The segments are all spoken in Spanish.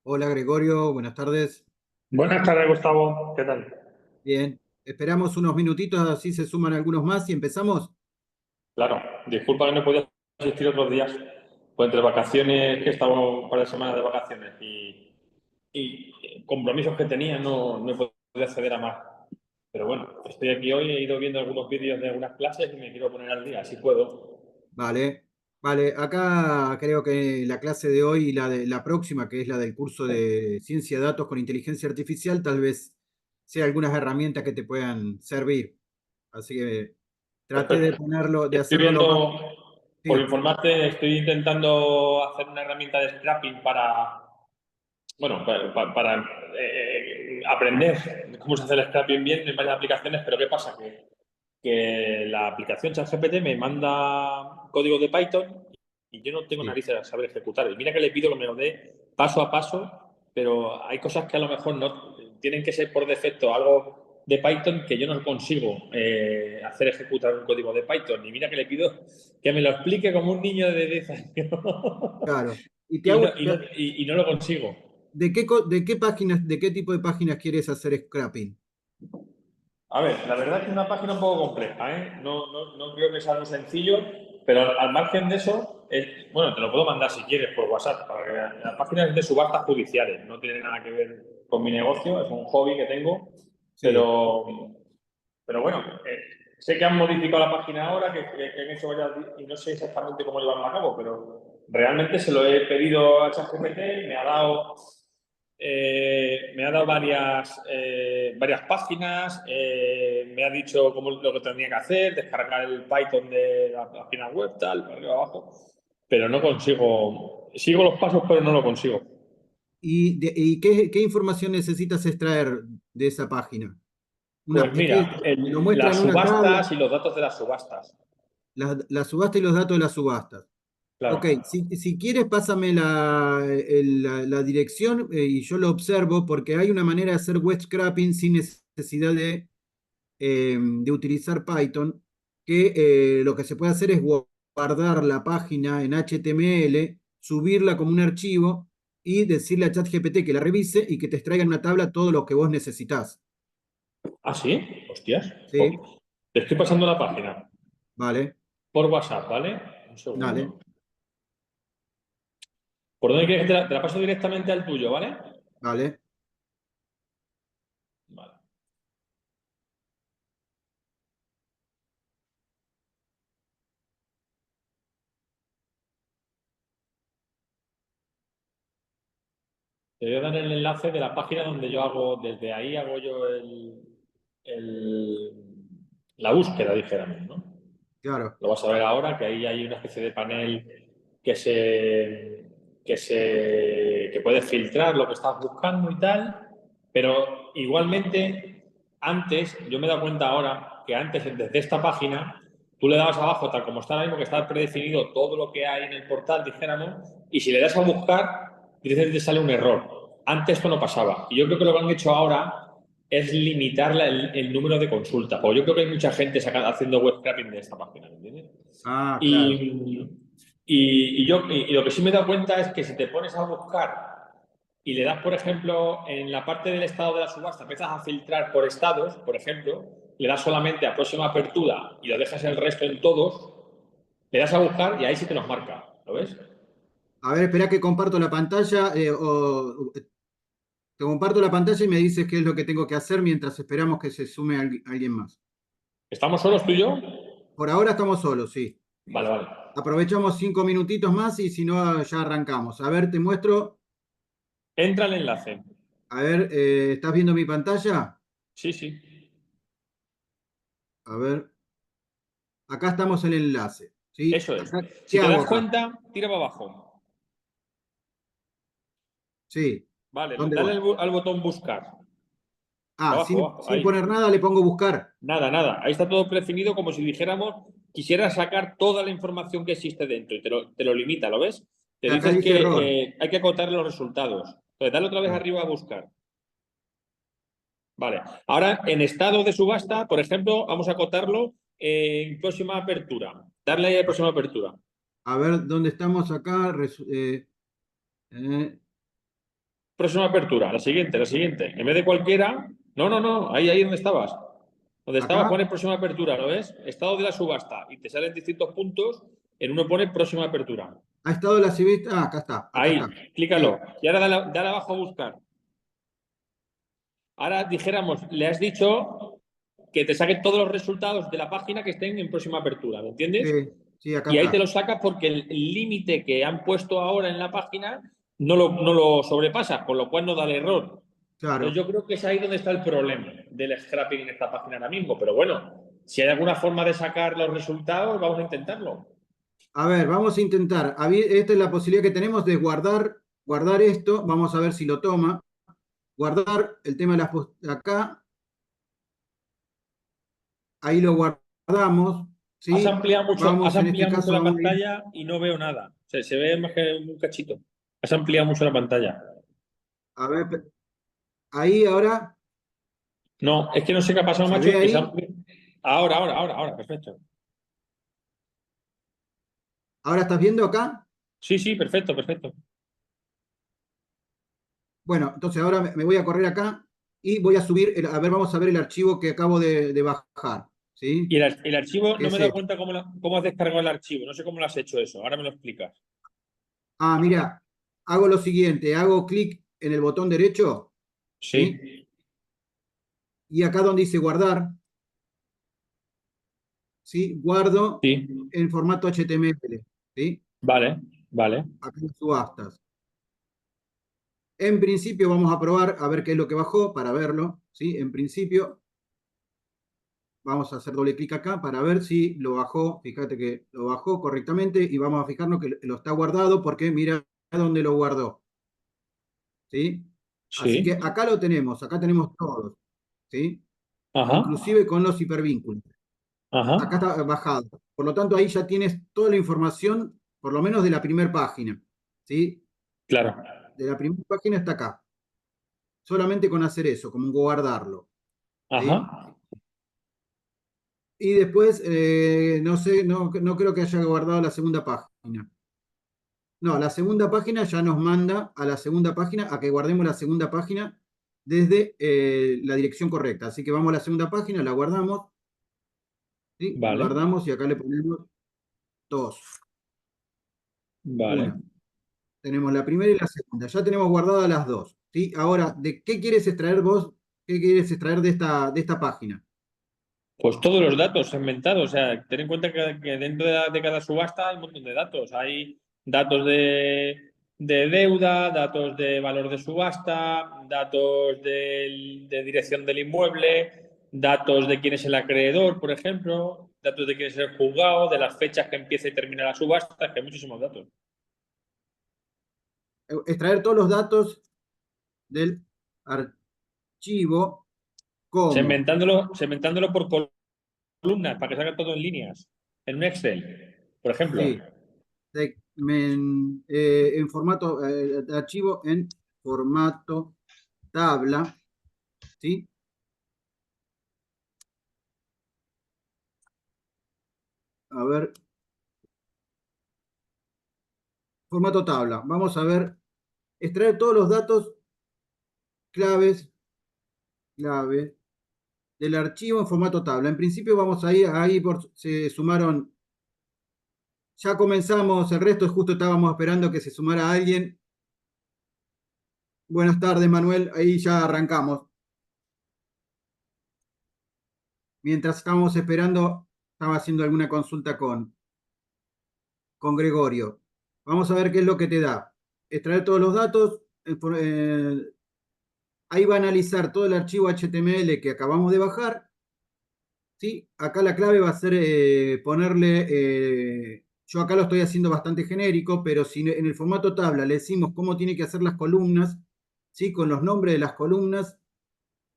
Hola Gregorio, buenas tardes. Buenas tardes, Gustavo. ¿Qué tal? Bien, esperamos unos minutitos, así se suman algunos más y empezamos. Claro, disculpa que no he podido asistir otros días, pues entre vacaciones, que he estado un par de semanas de vacaciones y compromisos que tenía, no he podido acceder a más. Pero bueno, estoy aquí hoy, he ido viendo algunos vídeos de algunas clases y me quiero poner al día, si puedo. Vale, vale. Acá creo que la clase de hoy y la de la próxima, que es la del curso de Ciencia de Datos con Inteligencia Artificial, tal vez sea algunas herramientas que te puedan servir. Así que traté de Perfecto. ponerlo, de Estoy hacerlo lo más. viendo, por Sí, informarte, estoy intentando hacer una herramienta de scrapping para, bueno, para, aprender cómo se hace el scrapping bien en varias aplicaciones, pero ¿qué pasa? Que la aplicación ChatGPT me manda código de Python y yo no tengo sí, narices a saber ejecutar. Y mira que le pido que me lo dé paso a paso, pero hay cosas que a lo mejor no tienen que ser por defecto algo de Python que yo no consigo hacer ejecutar un código de Python. Y mira que le pido que me lo explique como un niño de 10 años claro. Y te y, no, hago, y, no, y no lo consigo. ¿de qué páginas, de qué tipo de páginas quieres hacer scrapping? A ver, la verdad es que es una página un poco compleja, ¿eh? No creo que sea algo sencillo, pero al margen de eso, bueno, te lo puedo mandar si quieres por WhatsApp, para que veas. La página es de subastas judiciales, no tiene nada que ver con mi negocio, es un hobby que tengo, Sí. pero, pero bueno, sé que han modificado la página ahora, que han hecho varias, y no sé exactamente cómo llevarlo a cabo, pero realmente se lo he pedido a ChatGPT y me ha dado varias páginas, me ha dicho cómo lo que tenía que hacer, descargar el Python de la página web, tal, para arriba abajo, pero no consigo, sigo los pasos, pero no lo consigo. ¿Y qué información necesitas extraer de esa página? Pues Es que mira, te lo muestra las en una tabla, subastas y los datos de las subastas, la subasta y los datos de las subastas. Ok, claro. si quieres, pásame la dirección y yo lo observo porque hay una manera de hacer web scraping sin necesidad de utilizar Python, que lo que se puede hacer es guardar la página en HTML, subirla como un archivo y decirle a ChatGPT que la revise y que te extraiga en una tabla todo lo que vos necesitas. ¿Ah, sí? Hostias. ¿Sí? Te estoy pasando la página Vale, por WhatsApp, ¿vale? Un dale, segundo. ¿Por dónde quieres que te la paso directamente al tuyo, ¿vale? vale. Vale. Te voy a dar el enlace de la página donde yo hago, desde ahí hago yo el- la búsqueda, dijéramos, ¿no? Claro. Lo vas a ver ahora, que ahí hay una especie de panel que que puede filtrar lo que estás buscando y tal, pero igualmente, antes, yo me he dado cuenta ahora que antes, desde esta página, tú le dabas abajo, tal como está ahora mismo, que está predefinido todo lo que hay en el portal, dijéramos, y si le das a buscar, directamente te sale un error. Antes esto no pasaba. Y yo creo que lo que han hecho ahora es limitar el número de consultas. Porque yo creo que hay mucha gente haciendo web scraping de esta página, ¿me entiendes? Ah, claro. Y, y lo que sí me he dado cuenta es que si te pones a buscar y le das, por ejemplo, en la parte del estado de la subasta, empiezas a filtrar por estados, por ejemplo, le das solamente a próxima apertura y lo dejas el resto en todos, le das a buscar y ahí sí te los marca. ¿Lo ves? A ver, espera que comparto la pantalla. Te comparto la pantalla y me dices qué es lo que tengo que hacer mientras esperamos que se sume alguien más. ¿Estamos solos tú y yo? Por ahora estamos solos, sí. Vale, vale. Aprovechamos 5 minutitos más y si no, ya arrancamos. A ver, te muestro. Entra el enlace. A ver, ¿estás viendo mi pantalla? Sí, sí. A ver, acá estamos en el enlace. ¿Sí? Eso es. Acá, Si ¿qué te hago das acá? cuenta, tira para abajo. Sí. Vale, ¿Dónde dale voy? al botón buscar. Ah, Abajo, sin, abajo, sin ahí. poner nada le pongo buscar. Nada, nada. Ahí está todo predefinido como si dijéramos, quisiera sacar toda la información que existe dentro y te lo limita, ¿lo ves? Te Y acá dices dice error. que hay que acotar los resultados. Entonces, dale otra vez Ah, arriba a buscar. Vale. Ahora, en estado de subasta, por ejemplo, vamos a acotarlo en próxima apertura. Darle ahí a próxima apertura. a ver, ¿dónde estamos acá? Eh, próxima apertura, la siguiente, la siguiente. En vez de cualquiera, no, ahí donde estabas. Donde estabas Acá, pone próxima apertura, ¿lo ves? Estado de la subasta y te salen distintos puntos, en uno pone próxima apertura. ha estado la subasta. Ah, acá Ahí, está. clícalo. Sí, Y ahora dale abajo a buscar. Ahora dijéramos, le has dicho que te saque todos los resultados de la página que estén en próxima apertura, ¿me entiendes? sí, sí, acá Y ahí te está. lo sacas porque el límite que han puesto ahora en la página no lo sobrepasa, con lo cual no da el error. Entonces Claro. yo creo que es ahí donde está el problema del scrapping en esta página ahora mismo. Pero bueno, si hay alguna forma de sacar los resultados, vamos a intentarlo. A ver, vamos a intentar. Esta es la posibilidad que tenemos de guardar esto. Vamos a ver si lo toma. Guardar el tema de acá. Ahí lo guardamos. ¿Sí? Has Vamos, en este ampliado mucho caso, la vamos a ir. pantalla y no veo nada. Se ve más que un cachito. Has ampliado mucho la pantalla. A ver, ahí ahora. No, es que no sé qué ha pasado, ¿Se macho, ve que se ha ahí? ampliado. Ahora, perfecto. ¿Ahora estás viendo acá? Sí, perfecto. Bueno, entonces ahora me voy a correr acá y voy a subir. A ver, vamos a ver el archivo que acabo de bajar. ¿Sí? Y el archivo, ¿Qué no me es he dado este? cuenta cómo has descargado el archivo. No sé cómo lo has hecho eso. Ahora me lo explicas. Ah, mira, hago lo siguiente, hago clic en el botón derecho, ¿sí? Sí, Y acá donde dice guardar, ¿sí? Guardo sí. en formato HTML, ¿sí? Vale. Acá en subastas. En principio vamos a probar a ver qué es lo que bajó para verlo, ¿sí? En principio vamos a hacer doble clic acá para ver si lo bajó. Fíjate que lo bajó correctamente y vamos a fijarnos que lo está guardado porque mira dónde lo guardó, ¿sí? Así que Sí. acá lo tenemos, acá tenemos todos, ¿sí? Ajá. Inclusive con los hipervínculos. Ajá. Acá está bajado. Por lo tanto, ahí ya tienes toda la información, por lo menos de la primera página, ¿sí? Claro. De la primera página está acá. Solamente con hacer eso, como guardarlo, Ajá. ¿sí? Y después, no sé, no creo que haya guardado la segunda página. No, la segunda página ya nos manda a la segunda página, a que guardemos la segunda página desde la dirección correcta. Así que vamos a la segunda página, la guardamos, ¿sí? Vale. Guardamos y acá le ponemos 2, Vale. 1. Tenemos la primera y la segunda. Ya tenemos guardadas las dos, ¿sí? Ahora, ¿de qué quieres extraer vos? ¿Qué quieres extraer de esta página? Pues todos los datos segmentados. O sea, ten en cuenta que dentro de cada subasta hay un montón de datos. Hay datos de deuda, datos de valor de subasta, datos de dirección del inmueble, datos de quién es el acreedor, por ejemplo, datos de quién es el juzgado, de las fechas que empieza y termina la subasta, que hay muchísimos datos. Extraer todos los datos del archivo como, Segmentándolo por columnas para que salga todo en líneas. En un Excel, por ejemplo. sí, en formato, archivo en formato tabla, ¿sí? A ver, formato tabla. Vamos a ver, extraer todos los datos clave del archivo en formato tabla. En principio vamos ahí se sumaron, ya comenzamos, el resto justo estábamos esperando que se sumara alguien. Buenas tardes, Manuel, ahí ya arrancamos. Mientras estábamos esperando, estaba haciendo alguna consulta con Gregorio. Vamos a ver qué es lo que te da. Extraer todos los datos, ahí va a analizar todo el archivo HTML que acabamos de bajar. ¿Sí? Acá la clave va a ser ponerle, yo acá lo estoy haciendo bastante genérico, pero si en el formato tabla le decimos cómo tiene que hacer las columnas, ¿sí? Con los nombres de las columnas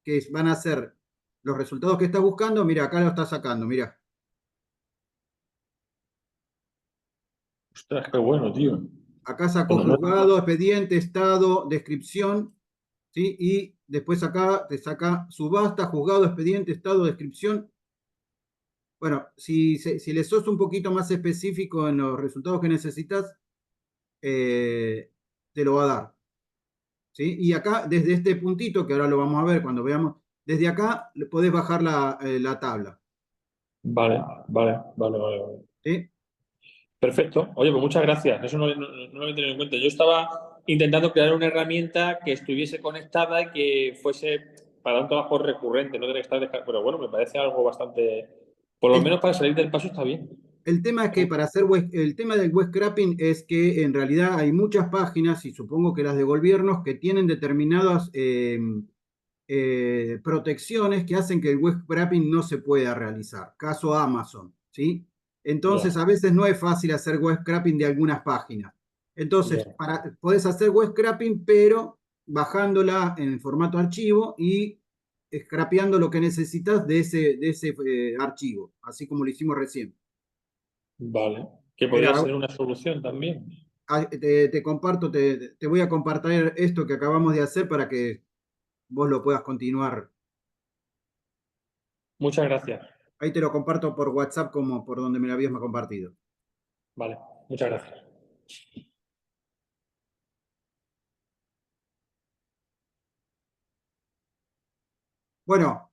que van a ser los resultados que estás buscando, mira, acá lo está sacando, mira. Ostras, qué bueno, tío. Acá sacó Bueno, juzgado, expediente, estado, descripción, ¿sí? Y después acá te saca subasta, juzgado, expediente, estado, descripción. Bueno, si le sos un poquito más específico en los resultados que necesitas, te lo va a dar. ¿sí? Y acá, desde este puntito, que ahora lo vamos a ver cuando veamos, desde acá podés bajar la tabla. Vale, vale, vale, vale, vale. ¿Sí? Perfecto. Oye, pues muchas gracias. Eso no lo había tenido en cuenta. Yo estaba intentando crear una herramienta que estuviese conectada y que fuese para un trabajo recurrente, no tener que estar pero bueno, me parece algo bastante. Por lo El, menos para salir del paso está bien. el tema es que para hacer el tema del web scraping es que en realidad hay muchas páginas, y supongo que las de gobiernos, que tienen determinadas protecciones que hacen que el web scraping no se pueda realizar. Caso Amazon, ¿sí? Entonces, Ya, a veces no es fácil hacer web scraping de algunas páginas. Entonces, ya. podés hacer web scraping, pero bajándola en formato archivo y scrapeando lo que necesitas de ese archivo, así como lo hicimos recién. Vale. Que podría Mira, ser una solución también. te comparto, te voy a compartir esto que acabamos de hacer para que vos lo puedas continuar. Muchas gracias. Ahí te lo comparto por WhatsApp como por donde me lo habías compartido. Vale, muchas gracias. Bueno,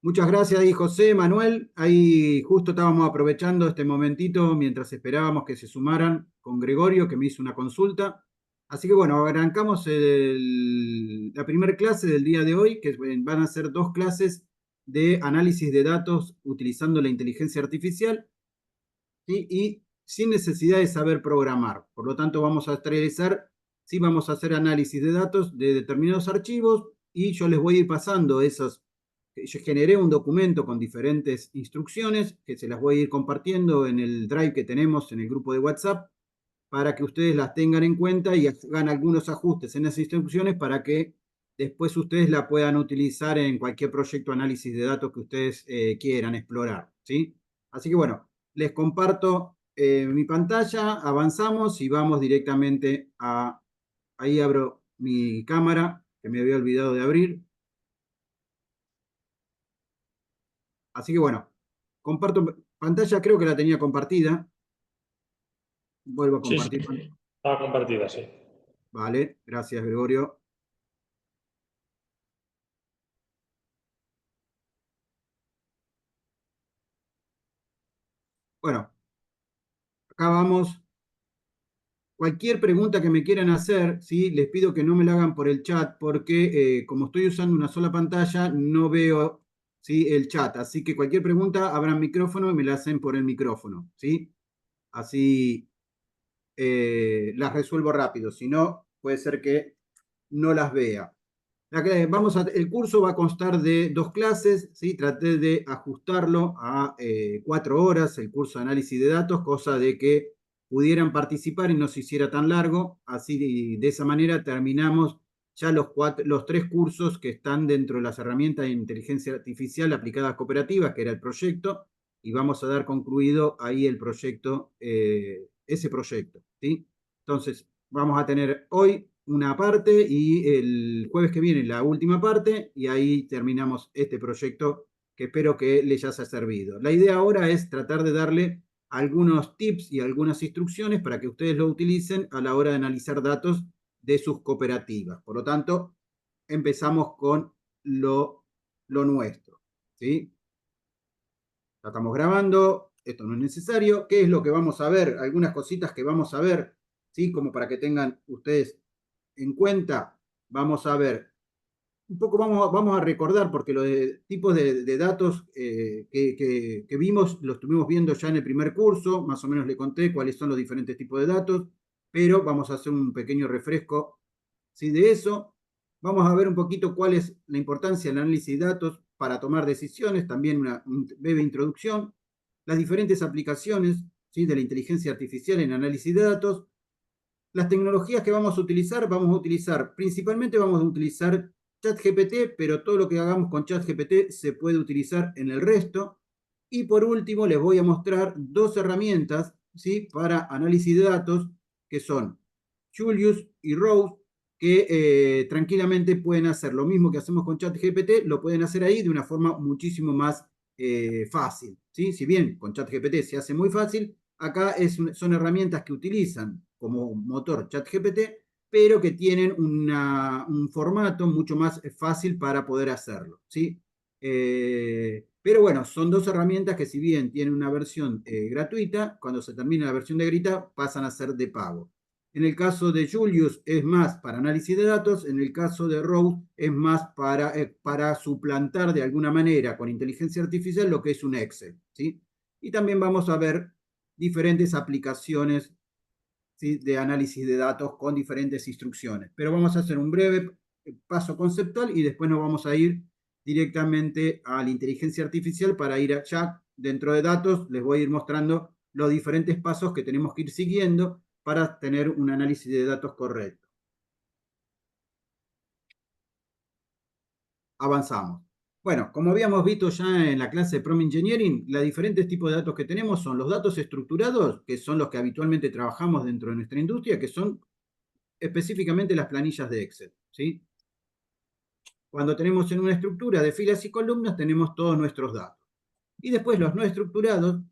muchas gracias ahí José, Manuel. Ahí justo estábamos aprovechando este momentito mientras esperábamos que se sumaran con Gregorio, que me hizo una consulta. Así que bueno, arrancamos la primera clase del día de hoy, que van a ser dos clases de análisis de datos utilizando la inteligencia artificial. ¿Sí? Y sin necesidad de saber programar. Por lo tanto, vamos a realizar, sí, vamos a hacer análisis de datos de determinados archivos y yo les voy a ir pasando esos. Yo generé un documento con diferentes instrucciones que se las voy a ir compartiendo en el drive que tenemos en el grupo de WhatsApp para que ustedes las tengan en cuenta y hagan algunos ajustes en esas instrucciones para que después ustedes la puedan utilizar en cualquier proyecto de análisis de datos que ustedes quieran explorar, ¿sí? Así que bueno, les comparto mi pantalla, avanzamos y vamos directamente a... Ahí abro mi cámara, que me había olvidado de abrir. Así que bueno, comparto pantalla, creo que la tenía compartida. Vuelvo a Sí, sí. compartir. Estaba compartida, sí. Vale, gracias Gregorio. Bueno, acá vamos. Cualquier pregunta que me quieran hacer, ¿sí? Les pido que no me la hagan por el chat porque como estoy usando una sola pantalla, no veo, ¿sí? El chat. Así que cualquier pregunta, abran micrófono y me la hacen por el micrófono, ¿sí? Así las resuelvo rápido. Si no, puede ser que no las vea. El curso va a constar de dos clases, ¿sí? Traté de ajustarlo a 4 horas, el curso de análisis de datos, cosa de que pudieran participar y no se hiciera tan largo. Así de esa manera terminamos ya los 3 cursos que están dentro de las herramientas de inteligencia artificial aplicadas a cooperativas, que era el proyecto, y vamos a dar concluido ahí el proyecto, ese proyecto, ¿sí? Entonces, vamos a tener hoy una parte y el jueves que viene la última parte y ahí terminamos este proyecto que espero que les haya servido. La idea ahora es tratar de darle algunos tips y algunas instrucciones para que ustedes lo utilicen a la hora de analizar datos de sus cooperativas. Por lo tanto, empezamos con lo nuestro. ¿Sí? Ya estamos grabando, esto no es necesario. ¿Qué es lo que vamos a ver? Algunas cositas que vamos a ver, ¿sí? Como para que tengan ustedes en cuenta. Vamos a ver, un poco vamos a recordar, porque los tipos de datos que vimos, los estuvimos viendo ya en el primer curso, más o menos le conté cuáles son los diferentes tipos de datos, pero vamos a hacer un pequeño refresco, ¿sí? De eso. Vamos a ver un poquito cuál es la importancia del análisis de datos para tomar decisiones, también una breve introducción, las diferentes aplicaciones, ¿sí? De la inteligencia artificial en análisis de datos, las tecnologías que vamos a utilizar, principalmente vamos a utilizar ChatGPT, pero todo lo que hagamos con ChatGPT se puede utilizar en el resto. Y por último, les voy a mostrar dos herramientas, ¿sí? Para análisis de datos, que son Julius y Rose, que tranquilamente pueden hacer lo mismo que hacemos con ChatGPT, lo pueden hacer ahí de una forma muchísimo más fácil, ¿sí? Si bien con ChatGPT se hace muy fácil, acá son herramientas que utilizan como motor ChatGPT, pero que tienen un formato mucho más fácil para poder hacerlo, ¿sí? Pero bueno, son dos herramientas que si bien tienen una versión gratuita, cuando se termina la versión de gratuita pasan a ser de pago. En el caso de Julius es más para análisis de datos, en el caso de Rose es más para suplantar de alguna manera con inteligencia artificial lo que es un Excel, ¿sí? Y también vamos a ver diferentes aplicaciones, ¿sí?, de análisis de datos con diferentes instrucciones. Pero vamos a hacer un breve paso conceptual y después nos vamos a ir directamente a la inteligencia artificial para ir allá dentro de datos. Les voy a ir mostrando los diferentes pasos que tenemos que ir siguiendo para tener un análisis de datos correcto. Avanzamos. Bueno, como habíamos visto ya en la clase de Prompt Engineering, los diferentes tipos de datos que tenemos son los datos estructurados, que son los que habitualmente trabajamos dentro de nuestra industria, que son específicamente las planillas de Excel, ¿sí? Cuando tenemos en una estructura de filas y columnas, tenemos todos nuestros datos. Y después los no estructurados,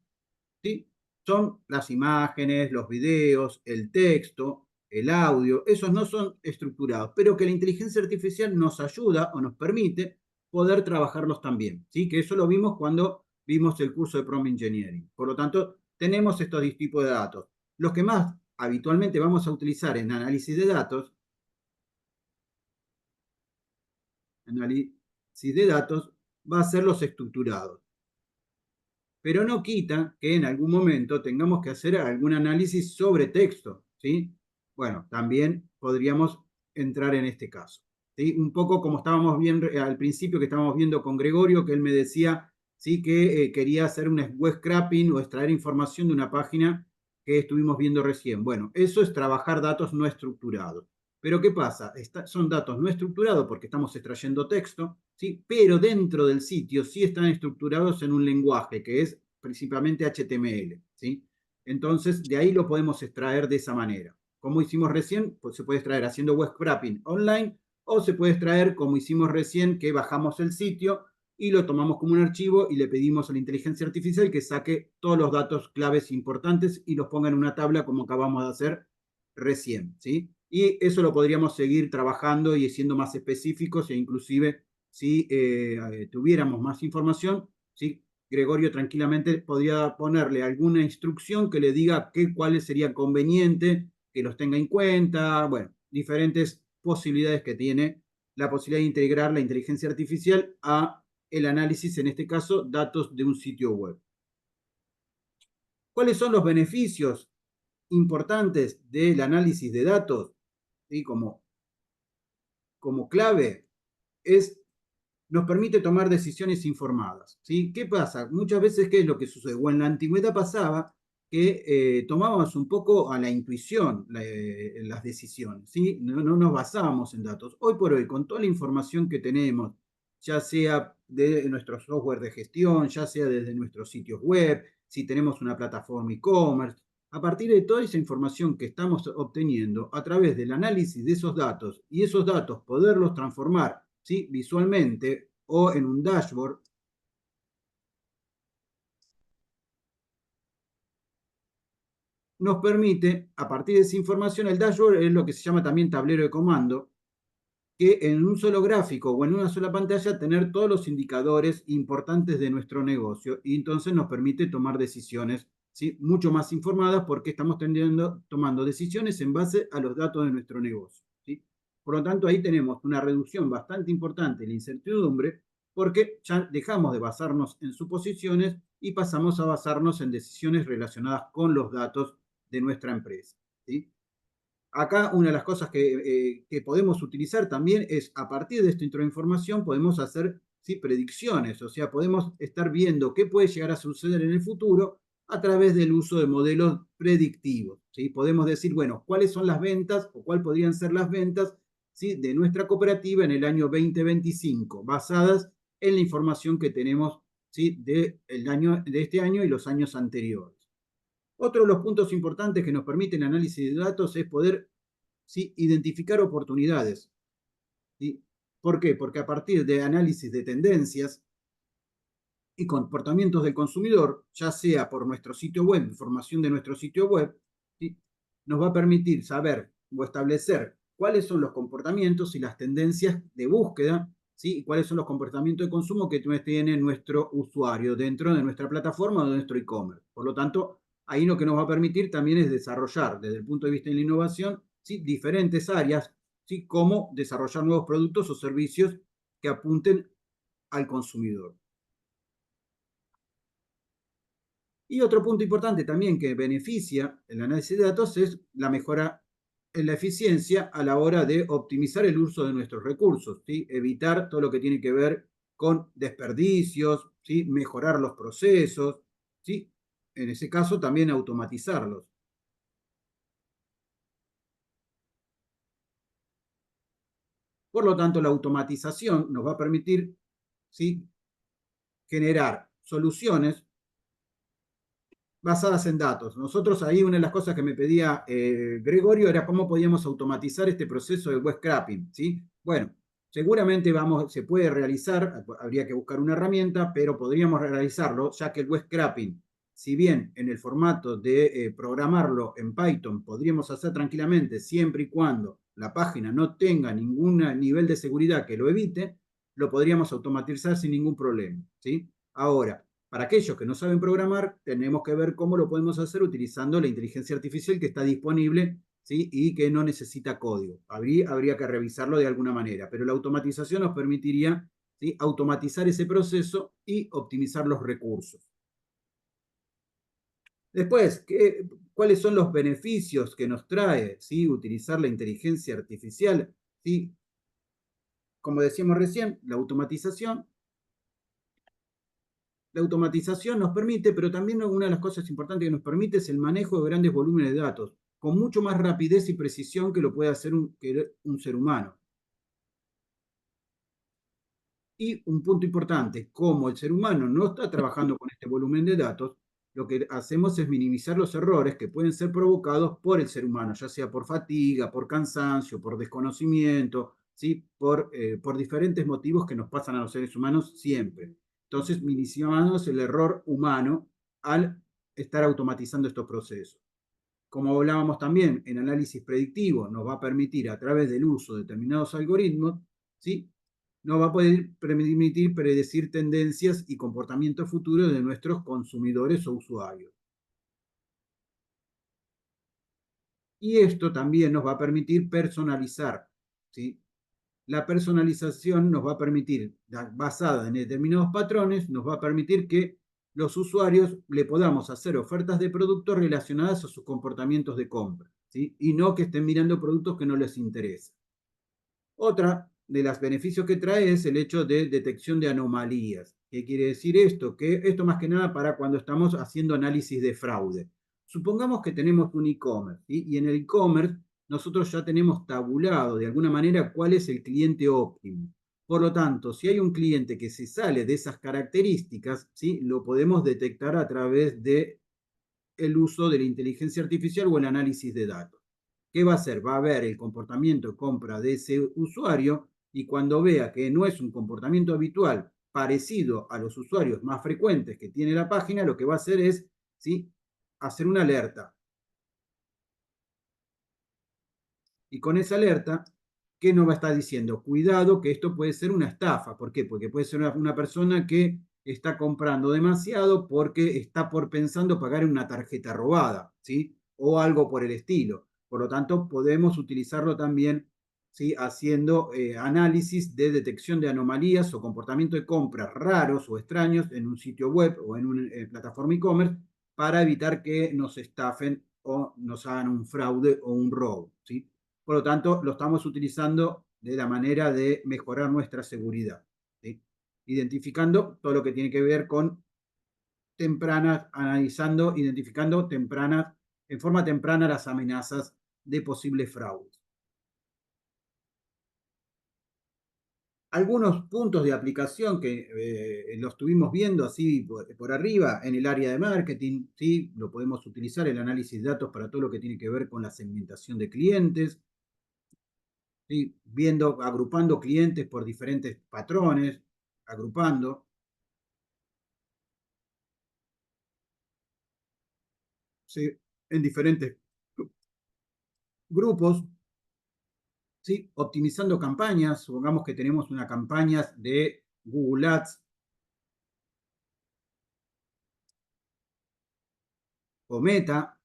¿sí?, son las imágenes, los videos, el texto, el audio. Esos no son estructurados, pero que la inteligencia artificial nos ayuda o nos permite poder trabajarlos también, ¿sí? Que eso lo vimos cuando vimos el curso de Prompt Engineering. Por lo tanto, tenemos estos tipos de datos. Los que más habitualmente vamos a utilizar en análisis de datos va a ser los estructurados. Pero no quita que en algún momento tengamos que hacer algún análisis sobre texto, ¿sí? Bueno, también podríamos entrar en este caso, ¿sí? Un poco como estábamos viendo al principio, que estábamos viendo con Gregorio, que él me decía, ¿sí?, que quería hacer un web scraping o extraer información de una página que estuvimos viendo recién. Bueno, eso es trabajar datos no estructurados. Pero ¿qué pasa? Son datos no estructurados porque estamos extrayendo texto, ¿sí? Pero dentro del sitio sí están estructurados en un lenguaje que es principalmente HTML, ¿sí? Entonces, de ahí lo podemos extraer de esa manera. Como hicimos recién, pues se puede extraer haciendo web scraping online o se puede extraer como hicimos recién, que bajamos el sitio y lo tomamos como un archivo y le pedimos a la inteligencia artificial que saque todos los datos claves importantes y los ponga en una tabla como acabamos de hacer recién, ¿sí? Y eso lo podríamos seguir trabajando y siendo más específicos e inclusive si tuviéramos más información, ¿sí?, Gregorio tranquilamente podría ponerle alguna instrucción que le diga cuáles sería conveniente que los tenga en cuenta, bueno, diferentes posibilidades que tiene la posibilidad de integrar la inteligencia artificial a el análisis, en este caso, datos de un sitio web. ¿Cuáles son los beneficios importantes del análisis de datos? ¿Sí? Como clave es nos permite tomar decisiones informadas, ¿sí? ¿Qué pasa? Muchas veces, ¿qué es lo que sucede? O en la antigüedad pasaba que tomábamos un poco a la intuición las decisiones, ¿sí? No nos basábamos en datos. Hoy por hoy, con toda la información que tenemos, ya sea de nuestro software de gestión, ya sea desde nuestros sitios web, si tenemos una plataforma e-commerce, a partir de toda esa información que estamos obteniendo a través del análisis de esos datos y esos datos poderlos transformar, ¿sí?, visualmente o en un dashboard, nos permite, a partir de esa información, el dashboard es lo que se llama también tablero de comando, que en un solo gráfico o en una sola pantalla tener todos los indicadores importantes de nuestro negocio y entonces nos permite tomar decisiones, ¿sí?, mucho más informadas porque estamos tomando decisiones en base a los datos de nuestro negocio, ¿sí? Por lo tanto, ahí tenemos una reducción bastante importante de la incertidumbre porque ya dejamos de basarnos en suposiciones y pasamos a basarnos en decisiones relacionadas con los datos de nuestra empresa, ¿sí? Acá una de las cosas que podemos utilizar también es, a partir de esta información, podemos hacer, ¿sí?, predicciones, o sea, podemos estar viendo qué puede llegar a suceder en el futuro a través del uso de modelos predictivos, ¿sí? Podemos decir, bueno, cuáles son las ventas o cuáles podrían ser las ventas, ¿sí?, de nuestra cooperativa en el año 2025, basadas en la información que tenemos, ¿sí?, de este año y los años anteriores. Otro de los puntos importantes que nos permite el análisis de datos es poder, ¿sí?, identificar oportunidades, ¿sí? ¿Por qué? Porque a partir de análisis de tendencias y comportamientos del consumidor, ya sea por nuestro sitio web, información de nuestro sitio web, ¿sí?, nos va a permitir saber o establecer cuáles son los comportamientos y las tendencias de búsqueda, ¿sí? Y cuáles son los comportamientos de consumo que tiene nuestro usuario dentro de nuestra plataforma o de nuestro e-commerce. Por lo tanto, ahí lo que nos va a permitir también es desarrollar, desde el punto de vista de la innovación, ¿sí? Diferentes áreas, ¿sí? Como desarrollar nuevos productos o servicios que apunten al consumidor. Y otro punto importante también que beneficia el análisis de datos es la mejora en la eficiencia a la hora de optimizar el uso de nuestros recursos, ¿sí? Evitar todo lo que tiene que ver con desperdicios, ¿sí? Mejorar los procesos, ¿sí? En ese caso también automatizarlos. Por lo tanto, la automatización nos va a permitir, ¿sí? Generar soluciones basadas en datos. Nosotros ahí una de las cosas que me pedía Gregorio era cómo podíamos automatizar este proceso de web scraping, ¿sí? Bueno, seguramente se puede realizar, habría que buscar una herramienta, pero podríamos realizarlo, ya que el web scraping, si bien en el formato de programarlo en Python podríamos hacer tranquilamente siempre y cuando la página no tenga ningún nivel de seguridad que lo evite, lo podríamos automatizar sin ningún problema, ¿sí? Ahora, para aquellos que no saben programar, tenemos que ver cómo lo podemos hacer utilizando la inteligencia artificial que está disponible, ¿sí? Y que no necesita código. Habría que revisarlo de alguna manera, pero la automatización nos permitiría, ¿sí? Automatizar ese proceso y optimizar los recursos. Después, ¿cuáles son los beneficios que nos trae, ¿sí? Utilizar la inteligencia artificial? ¿Sí? Como decíamos recién, la automatización nos permite, pero también una de las cosas importantes que nos permite es el manejo de grandes volúmenes de datos, con mucho más rapidez y precisión que lo puede hacer un ser humano. Y un punto importante, como el ser humano no está trabajando con este volumen de datos, lo que hacemos es minimizar los errores que pueden ser provocados por el ser humano, ya sea por fatiga, por cansancio, por desconocimiento, ¿sí? Por diferentes motivos que nos pasan a los seres humanos siempre. Entonces, minimizamos el error humano al estar automatizando estos procesos. Como hablábamos también, en análisis predictivo nos va a permitir, a través del uso de determinados algoritmos, ¿sí? Nos va a poder permitir predecir tendencias y comportamientos futuros de nuestros consumidores o usuarios. Y esto también nos va a permitir personalizar, ¿sí? La personalización nos va a permitir, basada en determinados patrones, nos va a permitir que los usuarios le podamos hacer ofertas de productos relacionadas a sus comportamientos de compra, ¿sí? Y no que estén mirando productos que no les interesen. Otra de los beneficios que trae es el hecho de detección de anomalías. ¿Qué quiere decir esto? Que esto más que nada para cuando estamos haciendo análisis de fraude. Supongamos que tenemos un e-commerce, ¿sí? Y en el e-commerce nosotros ya tenemos tabulado de alguna manera cuál es el cliente óptimo. Por lo tanto, si hay un cliente que se sale de esas características, ¿sí? Lo podemos detectar a través de el uso de la inteligencia artificial o el análisis de datos. ¿Qué va a hacer? Va a ver el comportamiento de compra de ese usuario y cuando vea que no es un comportamiento habitual parecido a los usuarios más frecuentes que tiene la página, lo que va a hacer es, ¿sí? Hacer una alerta. Y con esa alerta, ¿qué nos va a estar diciendo? Cuidado que esto puede ser una estafa. ¿Por qué? Porque puede ser una persona que está comprando demasiado porque está por pensando pagar una tarjeta robada, ¿sí? O algo por el estilo. Por lo tanto, podemos utilizarlo también, ¿sí? Haciendo análisis de detección de anomalías o comportamiento de compras raros o extraños en un sitio web o en una plataforma e-commerce para evitar que nos estafen o nos hagan un fraude o un robo, ¿sí? Por lo tanto, lo estamos utilizando de la manera de mejorar nuestra seguridad, ¿sí? Identificando todo lo que tiene que ver con tempranas, analizando, identificando tempranas, en forma temprana las amenazas de posibles fraudes. Algunos puntos de aplicación que los estuvimos viendo así por arriba en el área de marketing, ¿sí? Lo podemos utilizar el análisis de datos para todo lo que tiene que ver con la segmentación de clientes, ¿sí? Viendo, agrupando clientes por diferentes patrones, agrupando, ¿sí? En diferentes grupos. ¿sí? Optimizando campañas, supongamos que tenemos una campaña de Google Ads o Meta,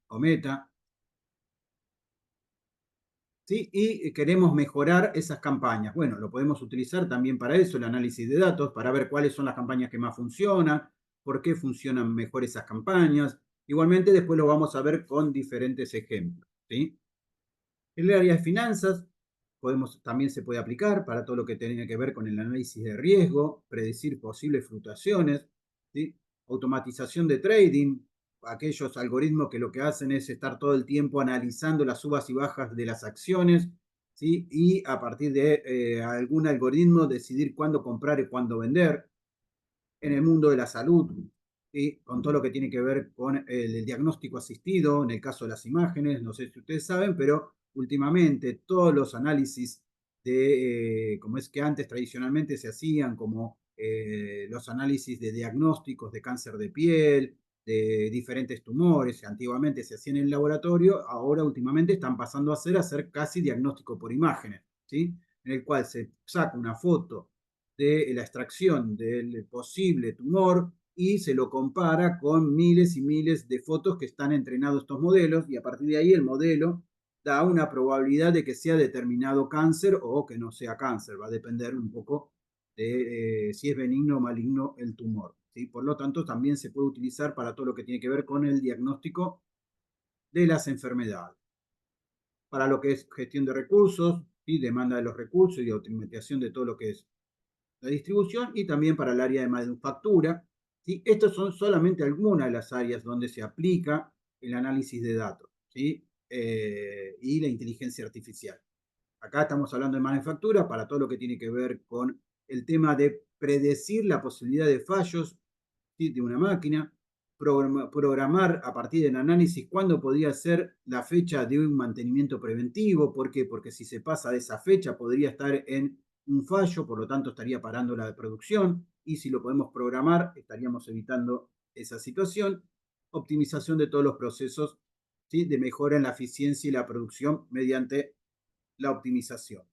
¿sí? Y queremos mejorar esas campañas. Bueno, lo podemos utilizar también para eso, el análisis de datos, para ver cuáles son las campañas que más funcionan, por qué funcionan mejor esas campañas. Igualmente, después lo vamos a ver con diferentes ejemplos, ¿sí? El área de finanzas también se puede aplicar para todo lo que tiene que ver con el análisis de riesgo, predecir posibles fluctuaciones, ¿sí? Automatización de trading, aquellos algoritmos que lo que hacen es estar todo el tiempo analizando las subas y bajas de las acciones, ¿sí? Y a partir de algún algoritmo decidir cuándo comprar y cuándo vender. En el mundo de la salud, ¿sí? Con todo lo que tiene que ver con el diagnóstico asistido, en el caso de las imágenes, no sé si ustedes saben, pero últimamente todos los análisis de, como es que antes tradicionalmente se hacían, como los análisis de diagnósticos de cáncer de piel, de diferentes tumores, antiguamente se hacían en el laboratorio, ahora últimamente están pasando a hacer casi diagnóstico por imágenes, ¿sí? En el cual se saca una foto de la extracción del posible tumor y se lo compara con miles y miles de fotos que están entrenados estos modelos y a partir de ahí el modelo da una probabilidad de que sea determinado cáncer o que no sea cáncer. Va a depender un poco de si es benigno o maligno el tumor, ¿sí? Por lo tanto, también se puede utilizar para todo lo que tiene que ver con el diagnóstico de las enfermedades. Para lo que es gestión de recursos, ¿sí? Demanda de los recursos y optimización de todo lo que es la distribución y también para el área de manufactura. ¿Sí? Estas son solamente algunas de las áreas donde se aplica el análisis de datos, ¿sí? Y la inteligencia artificial. Acá estamos hablando de manufactura para todo lo que tiene que ver con el tema de predecir la posibilidad de fallos, ¿sí? De una máquina, programar a partir del análisis cuándo podría ser la fecha de un mantenimiento preventivo. ¿Por qué? Porque si se pasa de esa fecha podría estar en un fallo, por lo tanto estaría parando la producción y si lo podemos programar estaríamos evitando esa situación. Optimización de todos los procesos, ¿sí? De mejora en la eficiencia y la producción mediante la optimización.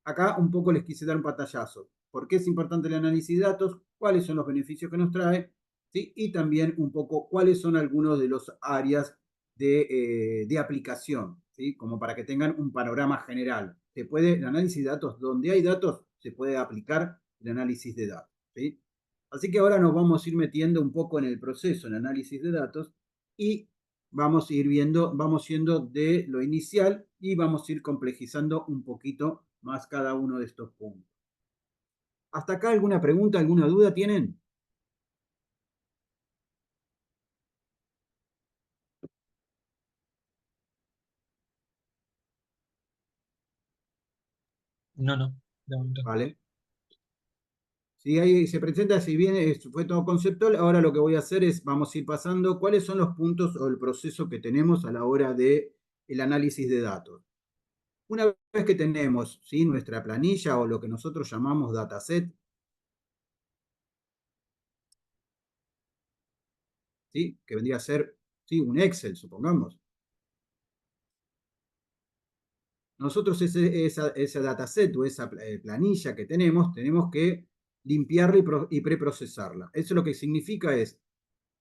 Acá un poco les quise dar un pantallazo. ¿Por qué es importante el análisis de datos? ¿Cuáles son los beneficios que nos trae? ¿Sí? Y también un poco cuáles son algunos de los áreas de aplicación, ¿sí? Como para que tengan un panorama general. El análisis de datos, donde hay datos, se puede aplicar el análisis de datos, ¿sí? Así que ahora nos vamos a ir metiendo un poco en el proceso, en análisis de datos, y vamos a ir viendo, vamos yendo de lo inicial y vamos a ir complejizando un poquito más cada uno de estos puntos. ¿Hasta acá alguna pregunta, alguna duda tienen? No, no, de momento. Vale. Si ahí se presenta, si bien fue todo conceptual, ahora lo que voy a hacer es, vamos a ir pasando cuáles son los puntos o el proceso que tenemos a la hora de el análisis de datos. Una vez que tenemos, ¿sí? Nuestra planilla o lo que nosotros llamamos dataset, ¿sí? Que vendría a ser, ¿sí? Un Excel, supongamos. Nosotros ese dataset o esa planilla que tenemos que limpiarla y preprocesarla. Eso lo que significa es,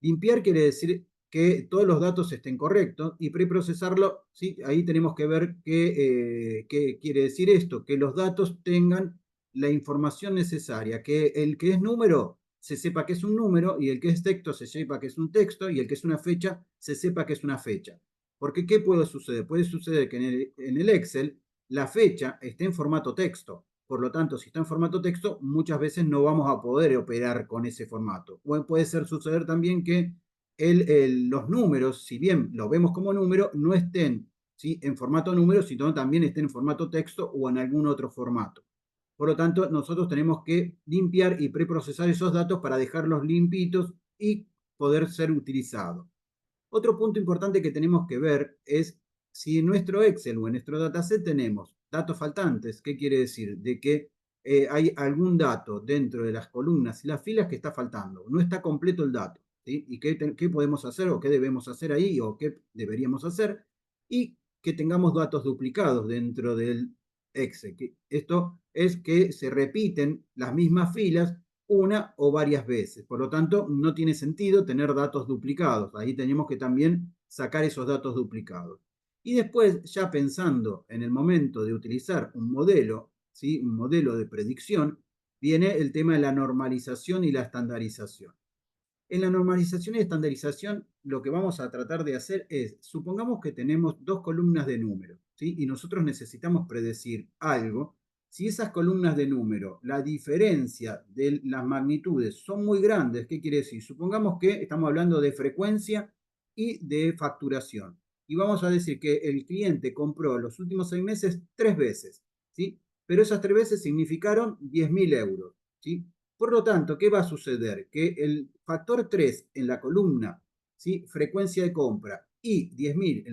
limpiar quiere decir que todos los datos estén correctos y preprocesarlo, ¿sí? Ahí tenemos que ver qué quiere decir esto, que los datos tengan la información necesaria, que el que es número se sepa que es un número y el que es texto se sepa que es un texto y el que es una fecha se sepa que es una fecha. Porque ¿qué puede suceder? Puede suceder que en el Excel la fecha esté en formato texto. Por lo tanto, si está en formato texto, muchas veces no vamos a poder operar con ese formato. O puede suceder también que los números, si bien los vemos como número, no estén, ¿sí? En formato número, sino también estén en formato texto o en algún otro formato. Por lo tanto, nosotros tenemos que limpiar y preprocesar esos datos para dejarlos limpitos y poder ser utilizados. Otro punto importante que tenemos que ver es si en nuestro Excel o en nuestro dataset tenemos datos faltantes. ¿Qué quiere decir? De que hay algún dato dentro de las columnas y las filas que está faltando. No está completo el dato, ¿sí? ¿Y qué podemos hacer o qué debemos hacer ahí o qué deberíamos hacer? Y que tengamos datos duplicados dentro del Esto es que se repiten las mismas filas una o varias veces. Por lo tanto, no tiene sentido tener datos duplicados. Ahí tenemos que también sacar esos datos duplicados. Y después, ya pensando en el momento de utilizar un modelo, ¿sí? Un modelo de predicción, viene el tema de la normalización y la estandarización. En la normalización y estandarización, lo que vamos a tratar de hacer es, supongamos que tenemos dos columnas de números, ¿sí? Y nosotros necesitamos predecir algo. Si esas columnas de número, la diferencia de las magnitudes son muy grandes, ¿qué quiere decir? Supongamos que estamos hablando de frecuencia y de facturación. Y vamos a decir que el cliente compró los últimos 6 meses 3 veces, ¿sí? Pero esas 3 veces significaron 10.000 euros, ¿sí? Por lo tanto, ¿qué va a suceder? Que el factor 3 en la columna, ¿sí? Frecuencia de compra, y 10.000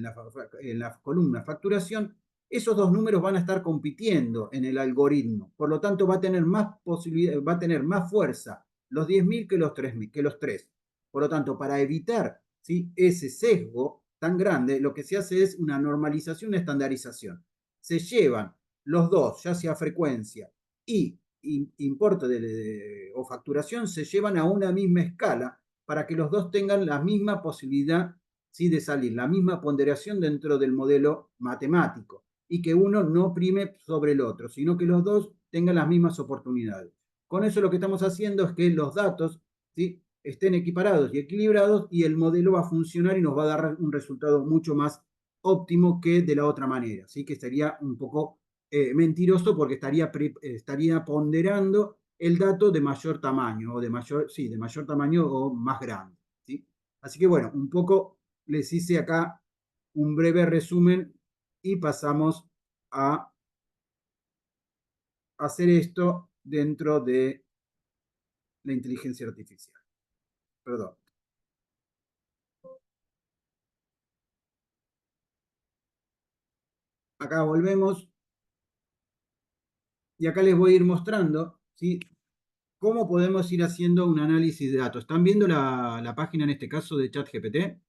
en la columna facturación, esos dos números van a estar compitiendo en el algoritmo. Por lo tanto, va a tener más posibilidad, va a tener más fuerza los 10.000 que los 3.000, que los 3. Por lo tanto, para evitar, ¿sí? ese sesgo tan grande, lo que se hace es una normalización, una estandarización. Se llevan los dos, ya sea frecuencia y importe o facturación, se llevan a una misma escala para que los dos tengan la misma posibilidad, ¿sí? de salir, la misma ponderación dentro del modelo matemático, y que uno no prime sobre el otro, sino que los dos tengan las mismas oportunidades. Con eso lo que estamos haciendo es que los datos, ¿sí? estén equiparados y equilibrados, y el modelo va a funcionar y nos va a dar un resultado mucho más óptimo que de la otra manera. ¿Sí? Que sería un poco mentiroso, porque estaría ponderando el dato de mayor tamaño, o de mayor, sí, de mayor tamaño o más grande. ¿Sí? Así que bueno, un poco les hice acá un breve resumen y pasamos a hacer esto dentro de la inteligencia artificial. Perdón. Acá volvemos y acá les voy a ir mostrando, ¿sí? cómo podemos ir haciendo un análisis de datos. ¿Están viendo la página en este caso de ChatGPT?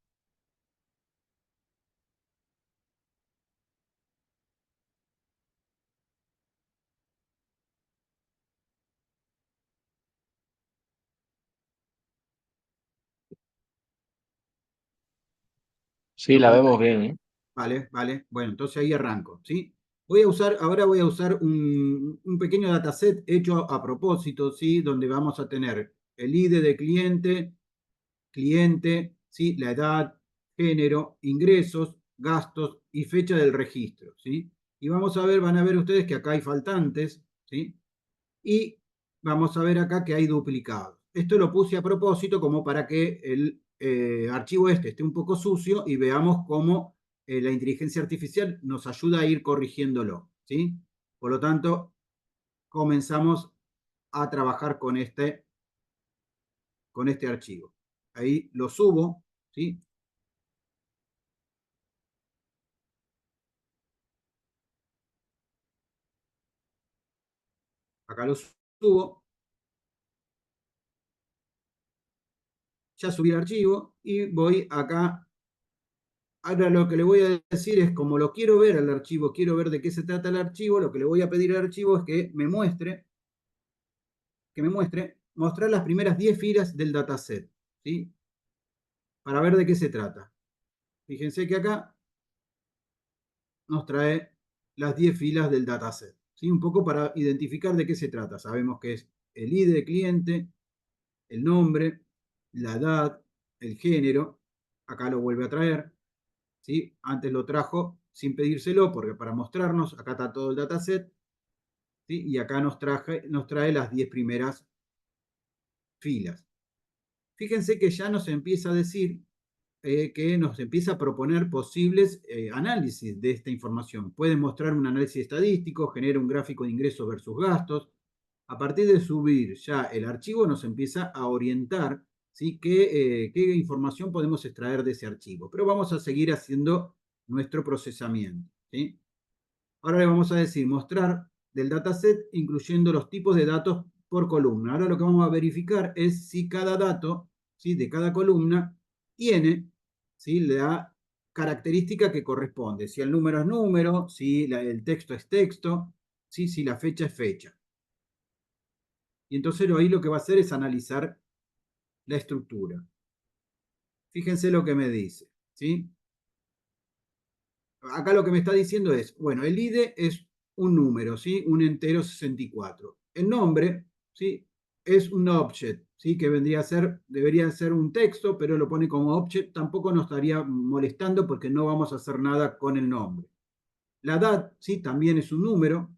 Sí, la vemos bien, ¿eh? Vale, vale. Bueno, entonces ahí arranco, ¿sí? Ahora voy a usar un pequeño dataset hecho a propósito, ¿sí? Donde vamos a tener el ID de cliente, ¿sí? La edad, género, ingresos, gastos y fecha del registro, ¿sí? Y vamos a ver, van a ver ustedes que acá hay faltantes, ¿sí? Y vamos a ver acá que hay duplicados. Esto lo puse a propósito como para que el archivo este esté un poco sucio y veamos cómo la inteligencia artificial nos ayuda a ir corrigiéndolo, ¿sí? Por lo tanto, comenzamos a trabajar con este archivo. Ahí lo subo, ¿sí? Acá lo subo. Ya subí el archivo y voy acá. Ahora lo que le voy a decir es, como lo quiero ver al archivo, quiero ver de qué se trata el archivo, lo que le voy a pedir al archivo es que me muestre, mostrar las primeras 10 filas del dataset, ¿sí? Para ver de qué se trata. Fíjense que acá nos trae las 10 filas del dataset, ¿sí? Un poco para identificar de qué se trata. Sabemos que es el ID de cliente, el nombre, la edad, el género. Acá lo vuelve a traer, ¿sí? Antes lo trajo sin pedírselo, porque para mostrarnos, acá está todo el dataset, ¿sí? Y acá nos trae las 10 primeras filas. Fíjense que ya nos empieza a decir que nos empieza a proponer posibles análisis de esta información. Puede mostrar un análisis estadístico, genera un gráfico de ingresos versus gastos. A partir de subir ya el archivo, nos empieza a orientar, ¿sí? qué información podemos extraer de ese archivo. Pero vamos a seguir haciendo nuestro procesamiento, ¿sí? Ahora le vamos a decir mostrar del dataset, incluyendo los tipos de datos por columna. Ahora lo que vamos a verificar es si cada dato, ¿sí? de cada columna tiene, ¿sí? la característica que corresponde. Si el número es número, si el texto es texto, ¿sí? Si la fecha es fecha. Y entonces ahí lo que va a hacer es analizar la estructura. Fíjense lo que me dice, ¿sí? Acá lo que me está diciendo es, bueno, el ID es un número, ¿sí? Un entero 64. El nombre, ¿sí? Es un object, ¿sí? Que vendría a ser, debería ser un texto, pero lo pone como object. Tampoco nos estaría molestando porque no vamos a hacer nada con el nombre. La edad, ¿sí? También es un número.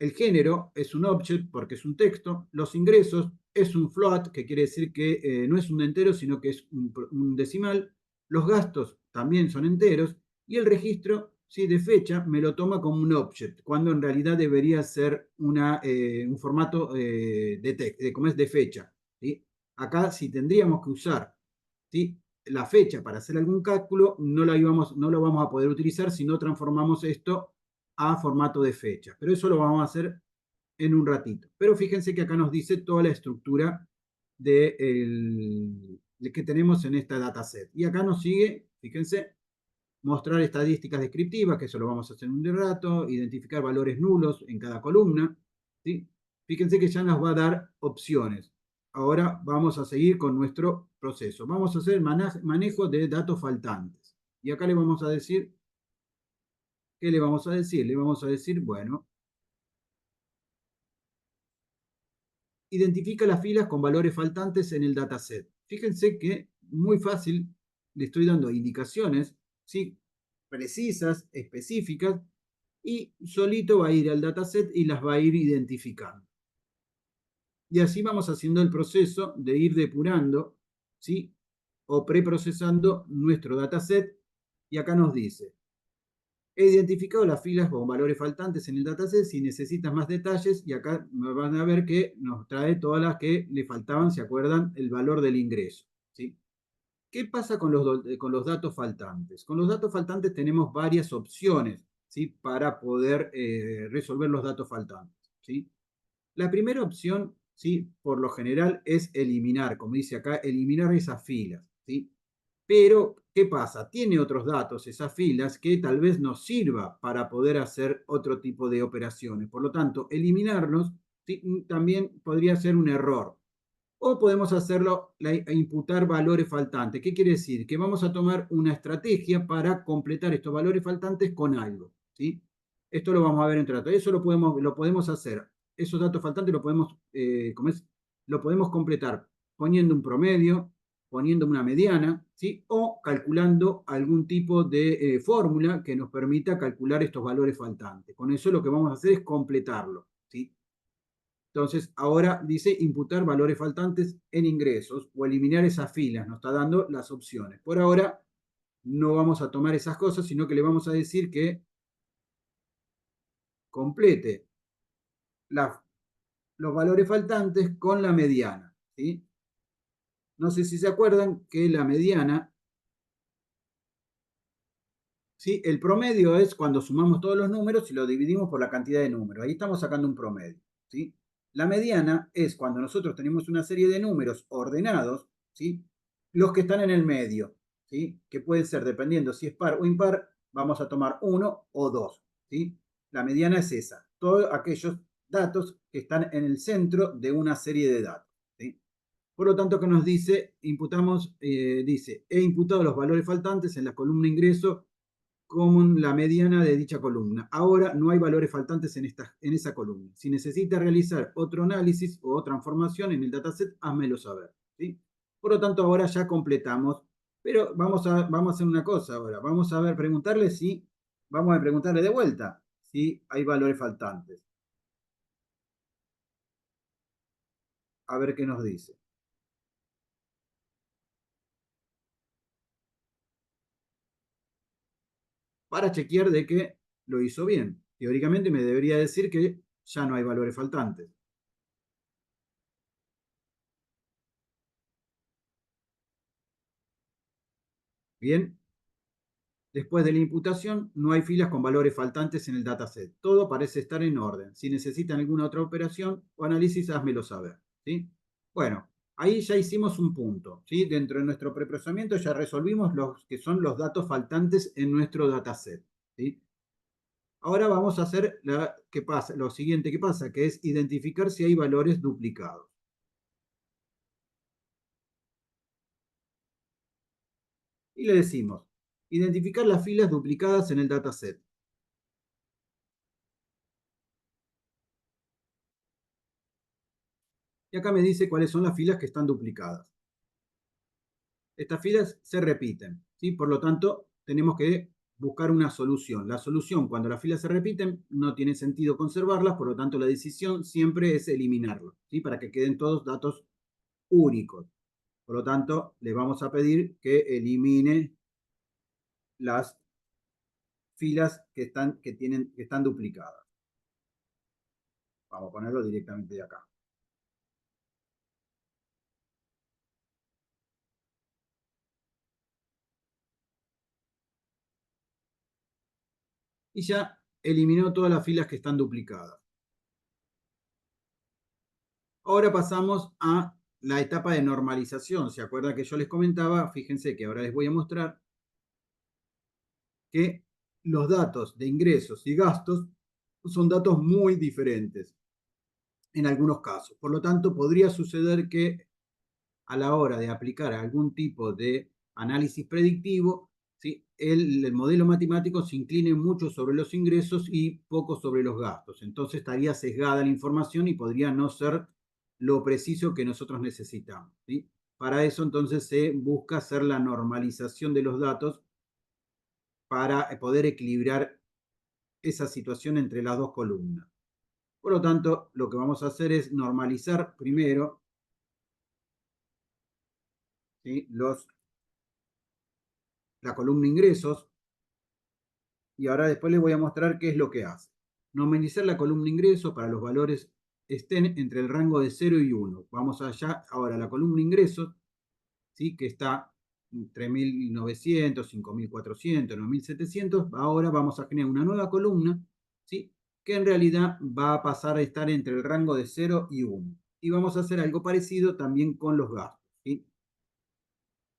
El género es un object porque es un texto. Los ingresos es un float, que quiere decir que no es un entero, sino que es un decimal. Los gastos también son enteros. Y el registro, ¿sí? De fecha me lo toma como un object, cuando en realidad debería ser un formato como es de fecha. ¿Sí? Acá si tendríamos que usar, ¿sí? La fecha para hacer algún cálculo, no lo vamos a poder utilizar si no transformamos esto a formato de fecha. Pero eso lo vamos a hacer en un ratito. Pero fíjense que acá nos dice toda la estructura de que tenemos en esta dataset. Y acá nos sigue, fíjense, mostrar estadísticas descriptivas, que eso lo vamos a hacer en un rato, identificar valores nulos en cada columna. ¿Sí? Fíjense que ya nos va a dar opciones. Ahora vamos a seguir con nuestro proceso. Vamos a hacer manejo de datos faltantes. Y acá le vamos a decir, ¿qué le vamos a decir? Le vamos a decir, bueno, identifica las filas con valores faltantes en el dataset. Fíjense que muy fácil, le estoy dando indicaciones, ¿sí? Precisas, específicas, y solito va a ir al dataset y las va a ir identificando. Y así vamos haciendo el proceso de ir depurando, ¿sí? O preprocesando nuestro dataset. Y acá nos dice, he identificado las filas con valores faltantes en el dataset. Si necesitas más detalles, y acá van a ver que nos trae todas las que le faltaban, ¿se acuerdan? El valor del ingreso, ¿sí? ¿Qué pasa con los datos faltantes? Con los datos faltantes tenemos varias opciones, ¿sí? Para poder resolver los datos faltantes, ¿sí? La primera opción, ¿sí? Por lo general es eliminar, como dice acá, eliminar esas filas, ¿sí? Pero, ¿qué pasa? Tiene otros datos, esas filas, que tal vez nos sirva para poder hacer otro tipo de operaciones. Por lo tanto, eliminarlos, ¿sí? También podría ser un error. O podemos hacerlo, imputar valores faltantes. ¿Qué quiere decir? Que vamos a tomar una estrategia para completar estos valores faltantes con algo, ¿sí? Esto lo vamos a ver en trato. Eso lo podemos hacer. Esos datos faltantes lo podemos completar poniendo un promedio, poniendo una mediana, ¿sí? O calculando algún tipo de fórmula que nos permita calcular estos valores faltantes. Con eso lo que vamos a hacer es completarlo, ¿sí? Entonces, ahora dice imputar valores faltantes en ingresos o eliminar esas filas. Nos está dando las opciones. Por ahora, no vamos a tomar esas cosas, sino que le vamos a decir que complete los valores faltantes con la mediana, ¿sí? No sé si se acuerdan que la mediana, ¿sí? El promedio es cuando sumamos todos los números y lo dividimos por la cantidad de números. Ahí estamos sacando un promedio, ¿sí? La mediana es cuando nosotros tenemos una serie de números ordenados, ¿sí? Los que están en el medio, ¿sí? Que pueden ser, dependiendo si es par o impar, vamos a tomar uno o dos, ¿sí? La mediana es esa, todos aquellos datos que están en el centro de una serie de datos, ¿sí? Por lo tanto, que nos dice, dice, he imputado los valores faltantes en la columna ingreso como la mediana de dicha columna. Ahora no hay valores faltantes en esa columna. Si necesita realizar otro análisis o transformación en el dataset, házmelo saber, ¿sí? Por lo tanto, ahora ya completamos, pero vamos a hacer una cosa ahora. Vamos a vamos a preguntarle de vuelta si hay valores faltantes. A ver qué nos dice. Para chequear de que lo hizo bien. Teóricamente me debería decir que ya no hay valores faltantes. Bien, después de la imputación no hay filas con valores faltantes en el dataset. Todo parece estar en orden. Si necesitan alguna otra operación o análisis, házmelo saber, ¿sí? Bueno, ahí ya hicimos un punto, ¿sí? Dentro de nuestro preprocesamiento ya resolvimos los que son los datos faltantes en nuestro dataset, ¿sí? Ahora vamos a hacer lo siguiente que pasa, que es identificar si hay valores duplicados. Y le decimos, identificar las filas duplicadas en el dataset. Y acá me dice cuáles son las filas que están duplicadas. Estas filas se repiten, ¿sí? Por lo tanto, tenemos que buscar una solución. La solución, cuando las filas se repiten, no tiene sentido conservarlas, por lo tanto, la decisión siempre es eliminarlas, ¿sí? Para que queden todos datos únicos. Por lo tanto, le vamos a pedir que elimine las filas que están duplicadas. Vamos a ponerlo directamente de acá. Y ya eliminó todas las filas que están duplicadas. Ahora pasamos a la etapa de normalización. ¿Se acuerdan que yo les comentaba? Fíjense que ahora les voy a mostrar que los datos de ingresos y gastos son datos muy diferentes en algunos casos. Por lo tanto, podría suceder que a la hora de aplicar algún tipo de análisis predictivo, ¿sí? el modelo matemático se incline mucho sobre los ingresos y poco sobre los gastos. Entonces estaría sesgada la información y podría no ser lo preciso que nosotros necesitamos, ¿sí? Para eso entonces se busca hacer la normalización de los datos para poder equilibrar esa situación entre las dos columnas. Por lo tanto, lo que vamos a hacer es normalizar primero, ¿sí? La columna ingresos, y ahora después les voy a mostrar qué es lo que hace. Normalizar la columna ingresos para los valores estén entre el rango de 0 y 1. Vamos allá ahora a la columna ingresos, ¿sí? Que está en 3.900, 5.400, 9.700. Ahora vamos a generar una nueva columna, ¿sí? Que en realidad va a pasar a estar entre el rango de 0 y 1. Y vamos a hacer algo parecido también con los gastos, ¿sí?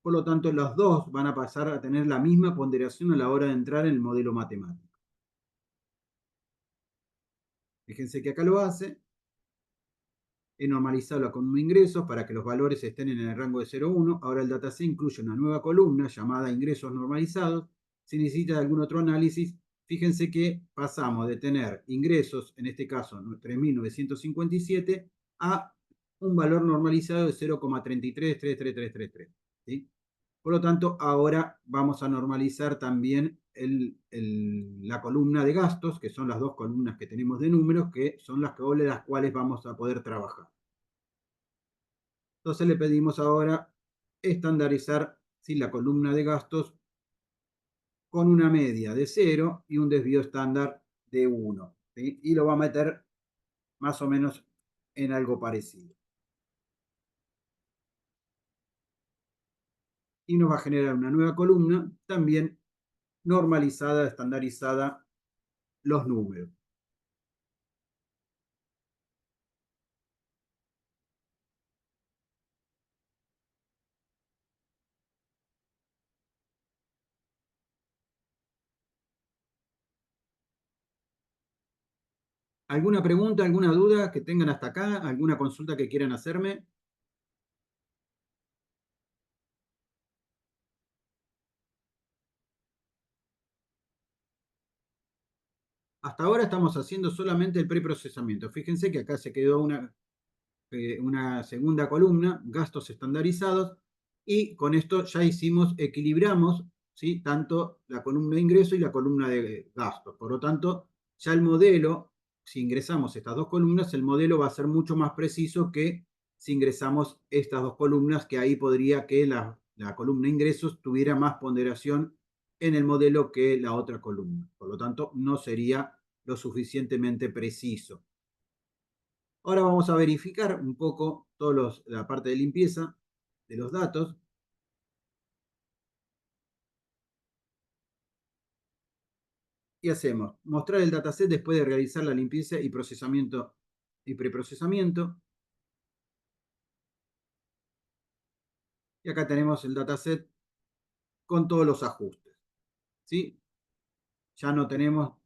Por lo tanto, los dos van a pasar a tener la misma ponderación a la hora de entrar en el modelo matemático. Fíjense que acá lo hace. He normalizado la columna ingresos para que los valores estén en el rango de 0 a 1. Ahora el dataset incluye una nueva columna llamada ingresos normalizados. Si necesita algún otro análisis, fíjense que pasamos de tener ingresos, en este caso 3.957, a un valor normalizado de 0,333333. ¿Sí? Por lo tanto, ahora vamos a normalizar también la columna de gastos, que son las dos columnas que tenemos de números, que son las cuales vamos a poder trabajar. Entonces le pedimos ahora estandarizar, ¿sí? La columna de gastos con una media de 0 y un desvío estándar de 1. ¿Sí? Y lo va a meter más o menos en algo parecido. Y nos va a generar una nueva columna, también normalizada, estandarizada, los números. ¿Alguna pregunta, alguna duda que tengan hasta acá? ¿Alguna consulta que quieran hacerme? Hasta ahora estamos haciendo solamente el preprocesamiento. Fíjense que acá se quedó una segunda columna, gastos estandarizados, y con esto ya equilibramos, ¿sí? Tanto la columna de ingreso y la columna de gastos. Por lo tanto, ya el modelo, si ingresamos estas dos columnas, el modelo va a ser mucho más preciso que si ingresamos estas dos columnas, que ahí podría que la columna de ingresos tuviera más ponderación en el modelo que la otra columna. Por lo tanto, no sería lo suficientemente preciso. Ahora vamos a verificar un poco la parte de limpieza de los datos. Y hacemos mostrar el dataset después de realizar la limpieza y procesamiento y preprocesamiento. Y acá tenemos el dataset con todos los ajustes, ¿sí? Ya no tenemos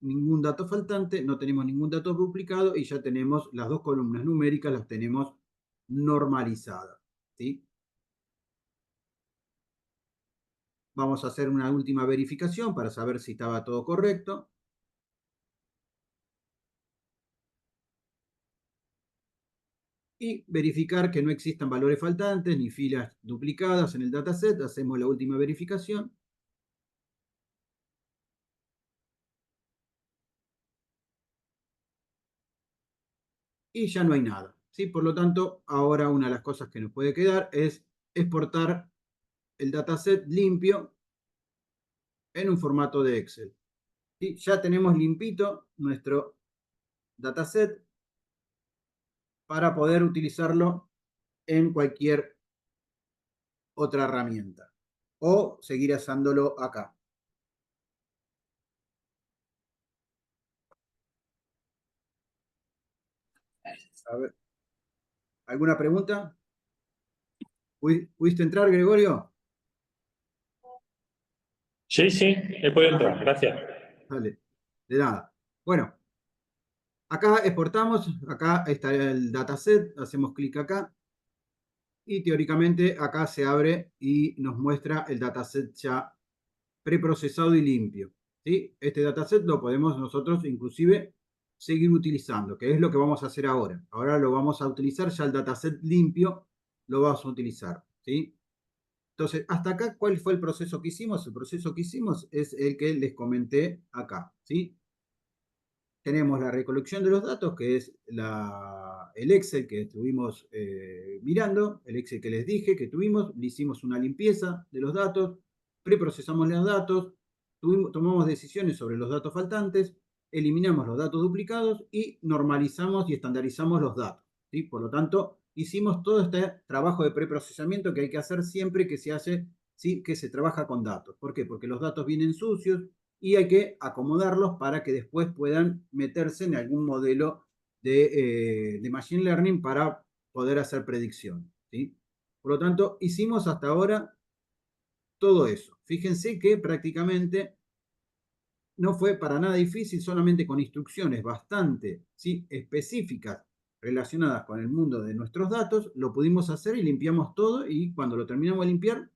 ningún dato faltante, no tenemos ningún dato duplicado y ya tenemos las dos columnas numéricas, las tenemos normalizadas, ¿sí? Vamos a hacer una última verificación para saber si estaba todo correcto. Y verificar que no existan valores faltantes ni filas duplicadas en el dataset. Hacemos la última verificación. Y ya no hay nada, ¿sí? Por lo tanto, ahora una de las cosas que nos puede quedar es exportar el dataset limpio en un formato de Excel. ¿Sí? Ya tenemos limpito nuestro dataset para poder utilizarlo en cualquier otra herramienta o seguir usándolo acá. A ver, ¿alguna pregunta? ¿Pudiste entrar, Gregorio? Sí, sí, he podido entrar, gracias. Dale, de nada. Bueno, acá exportamos, acá está el dataset, hacemos clic acá y teóricamente acá se abre y nos muestra el dataset ya preprocesado y limpio, ¿sí? Este dataset lo podemos nosotros inclusive seguir utilizando, que es lo que vamos a hacer ahora. Ahora lo vamos a utilizar, ya el dataset limpio lo vamos a utilizar, ¿sí? Entonces, hasta acá, ¿cuál fue el proceso que hicimos? El proceso que hicimos es el que les comenté acá, ¿sí? Tenemos la recolección de los datos, que es el Excel que estuvimos mirando, el Excel que les dije que tuvimos, le hicimos una limpieza de los datos, preprocesamos los datos, tomamos decisiones sobre los datos faltantes, eliminamos los datos duplicados y normalizamos y estandarizamos los datos, ¿sí? Por lo tanto, hicimos todo este trabajo de preprocesamiento que hay que hacer siempre que se hace, ¿sí? Que se trabaja con datos. ¿Por qué? Porque los datos vienen sucios, y hay que acomodarlos para que después puedan meterse en algún modelo de Machine Learning para poder hacer predicción, ¿sí? Por lo tanto, hicimos hasta ahora todo eso. Fíjense que prácticamente no fue para nada difícil, solamente con instrucciones bastante, ¿sí? Específicas relacionadas con el mundo de nuestros datos, lo pudimos hacer y limpiamos todo, y cuando lo terminamos de limpiar,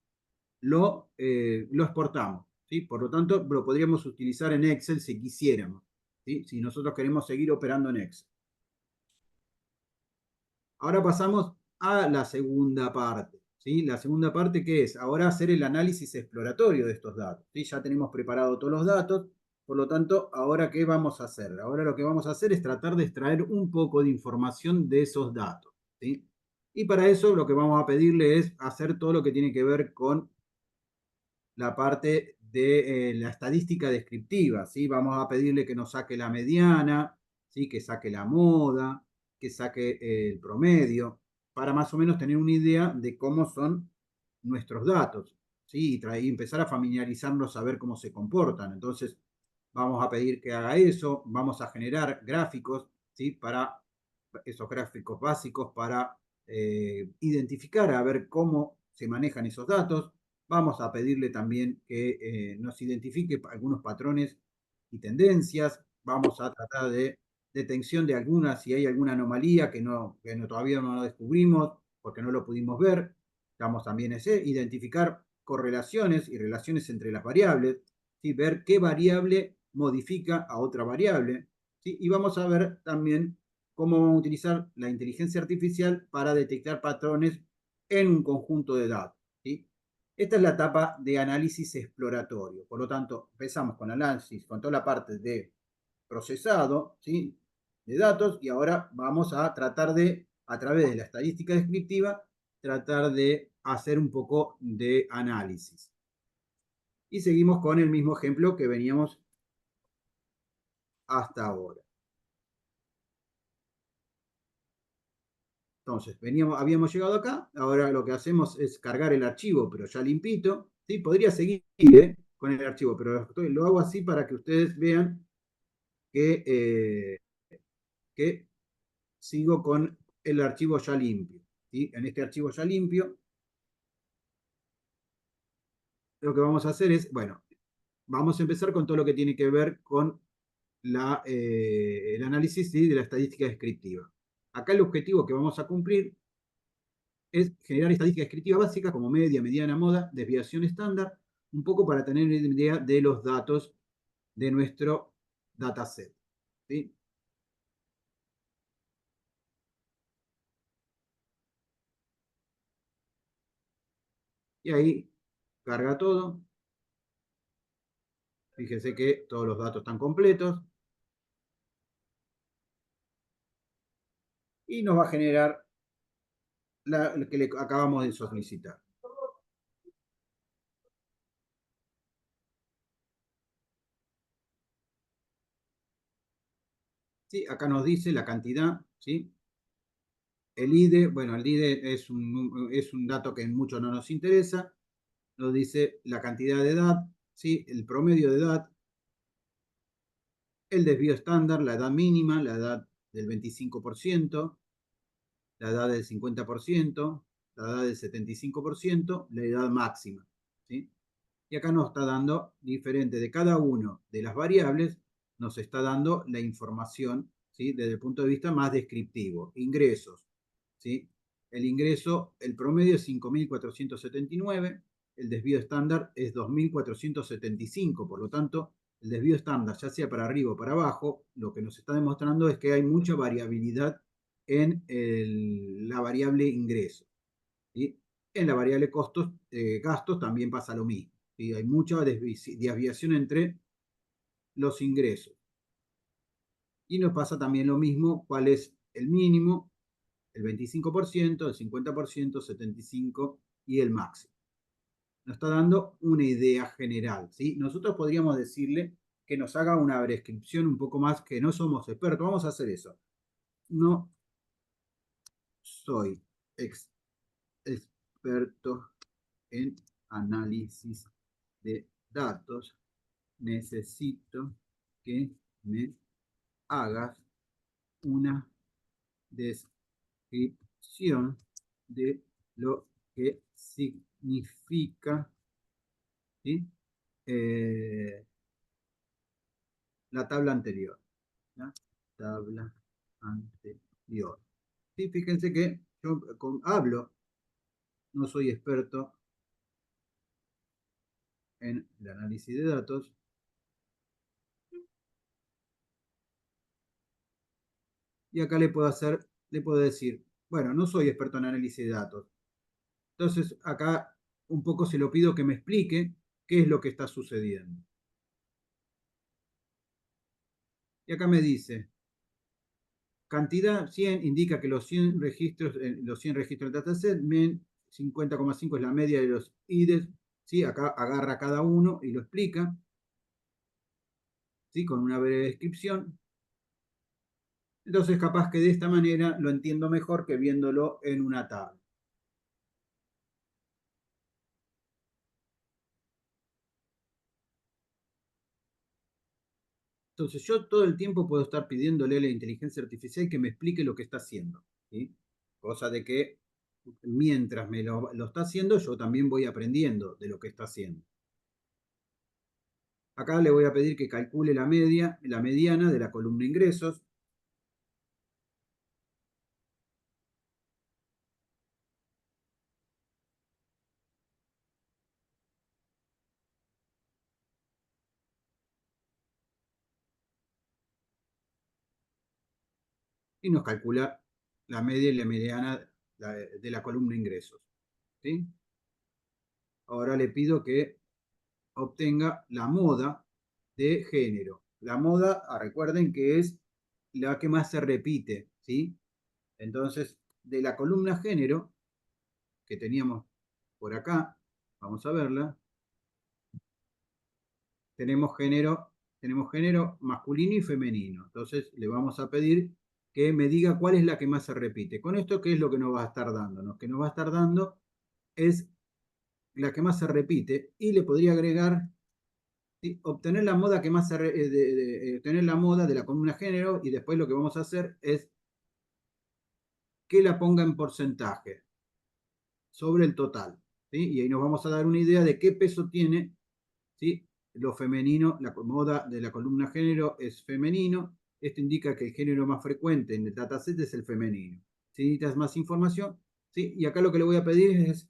lo exportamos, ¿sí? Por lo tanto, lo podríamos utilizar en Excel si quisiéramos, ¿sí? Si nosotros queremos seguir operando en Excel. Ahora pasamos a la segunda parte, ¿sí? La segunda parte, ¿qué es? Ahora hacer el análisis exploratorio de estos datos, ¿sí? Ya tenemos preparado todos los datos, por lo tanto, ¿ahora qué vamos a hacer? Ahora lo que vamos a hacer es tratar de extraer un poco de información de esos datos, ¿sí? Y para eso lo que vamos a pedirle es hacer todo lo que tiene que ver con la parte de la estadística descriptiva, ¿sí? Vamos a pedirle que nos saque la mediana, ¿sí? Que saque la moda, que saque el promedio, para más o menos tener una idea de cómo son nuestros datos, ¿sí? Y empezar a familiarizarnos, a ver cómo se comportan. Entonces, vamos a pedir que haga eso, vamos a generar gráficos, ¿sí? Para esos gráficos básicos para identificar, a ver cómo se manejan esos datos. Vamos a pedirle también que nos identifique algunos patrones y tendencias. Vamos a tratar de detección de algunas, si hay alguna anomalía todavía no la descubrimos porque no lo pudimos ver. Vamos también a identificar correlaciones y relaciones entre las variables, ¿sí? Ver qué variable modifica a otra variable, ¿sí? Y vamos a ver también cómo vamos a utilizar la inteligencia artificial para detectar patrones en un conjunto de datos, ¿sí? Esta es la etapa de análisis exploratorio. Por lo tanto, empezamos con análisis, con toda la parte de procesado, ¿sí? De datos, y ahora vamos a tratar de, a través de la estadística descriptiva, tratar de hacer un poco de análisis. Y seguimos con el mismo ejemplo que veníamos hasta ahora. Entonces, habíamos llegado acá, ahora lo que hacemos es cargar el archivo, pero ya limpito, ¿sí? Podría seguir con el archivo, pero lo hago así para que ustedes vean que sigo con el archivo ya limpio, ¿sí? En este archivo ya limpio, lo que vamos a hacer es, bueno, vamos a empezar con todo lo que tiene que ver con el análisis, ¿sí?, de la estadística descriptiva. Acá el objetivo que vamos a cumplir es generar estadística descriptiva básica como media, mediana, moda, desviación estándar, un poco para tener una idea de los datos de nuestro dataset, ¿sí? Y ahí carga todo. Fíjense que todos los datos están completos. Y nos va a generar lo que le acabamos de solicitar. ¿Sí? Acá nos dice la cantidad, ¿sí? El IDE, bueno, el IDE es un dato que mucho no nos interesa. Nos dice la cantidad de edad, ¿sí?, el promedio de edad, el desvío estándar, la edad mínima, la edad del 25%, la edad del 50%, la edad del 75%, la edad máxima, ¿sí? Y acá nos está dando, diferente de cada una de las variables, nos está dando la información, ¿sí?, desde el punto de vista más descriptivo. Ingresos, ¿sí? El ingreso, el promedio es 5.479, el desvío estándar es 2.475, por lo tanto, el desvío estándar, ya sea para arriba o para abajo, lo que nos está demostrando es que hay mucha variabilidad en la variable ingreso, ¿sí? En la variable costos, gastos también pasa lo mismo, ¿sí? Hay mucha desviación entre los ingresos. Y nos pasa también lo mismo, cuál es el mínimo, el 25%, el 50%, 75% y el máximo. Nos está dando una idea general, ¿sí? Nosotros podríamos decirle que nos haga una descripción un poco más, que no somos expertos. Vamos a hacer eso. No soy experto en análisis de datos. Necesito que me hagas una descripción de lo que significa, ¿sí?, la tabla anterior. La tabla anterior. Sí, fíjense que yo hablo, no soy experto en el análisis de datos. Y acá le puedo decir, bueno, no soy experto en análisis de datos. Entonces, acá un poco se lo pido que me explique qué es lo que está sucediendo. Y acá me dice, cantidad 100 indica que los 100 registros del dataset, 50,5 es la media de los IDES, ¿sí? Acá agarra cada uno y lo explica, ¿sí?, con una breve descripción. Entonces, capaz que de esta manera lo entiendo mejor que viéndolo en una tabla. Entonces yo todo el tiempo puedo estar pidiéndole a la inteligencia artificial que me explique lo que está haciendo, ¿sí? Cosa de que mientras me lo está haciendo, yo también voy aprendiendo de lo que está haciendo. Acá le voy a pedir que calcule la mediana de la columna ingresos. Y nos calcula la media y la mediana de la columna ingresos, ¿sí? Ahora le pido que obtenga la moda de género. La moda, recuerden que es la que más se repite, ¿sí? Entonces, de la columna género que teníamos por acá, vamos a verla, tenemos género masculino y femenino. Entonces, le vamos a pedir que me diga cuál es la que más se repite. Con esto, ¿qué es lo que nos va a estar dando? Lo que nos va a estar dando es la que más se repite, y le podría agregar, ¿sí?, obtener la moda que más obtener la moda de la columna género, y después lo que vamos a hacer es que la ponga en porcentaje sobre el total, ¿sí? Y ahí nos vamos a dar una idea de qué peso tiene, ¿sí?, lo femenino, la moda de la columna género es femenino. Esto indica que el género más frecuente en el dataset es el femenino. Si necesitas más información, ¿sí? Y acá lo que le voy a pedir es,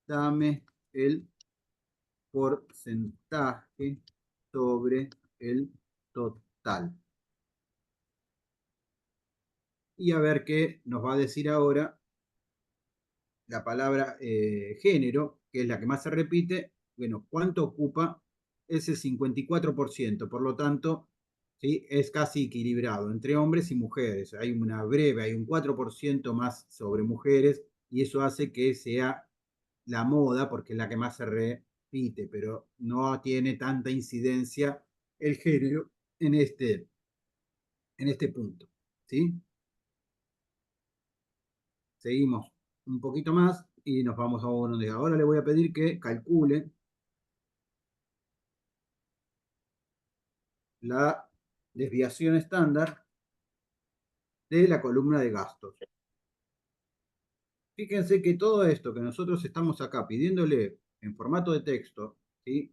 dame el porcentaje sobre el total. Y a ver qué nos va a decir ahora la palabra género, que es la que más se repite. Bueno, ¿cuánto ocupa ese 54%? Por lo tanto, ¿sí? Es casi equilibrado entre hombres y mujeres. Hay hay un 4% más sobre mujeres y eso hace que sea la moda porque es la que más se repite, pero no tiene tanta incidencia el género en este punto. ¿Sí? Seguimos un poquito más y nos vamos a uno de ahora. Le voy a pedir que calcule la desviación estándar de la columna de gastos. Fíjense que todo esto que nosotros estamos acá pidiéndole en formato de texto, ¿sí?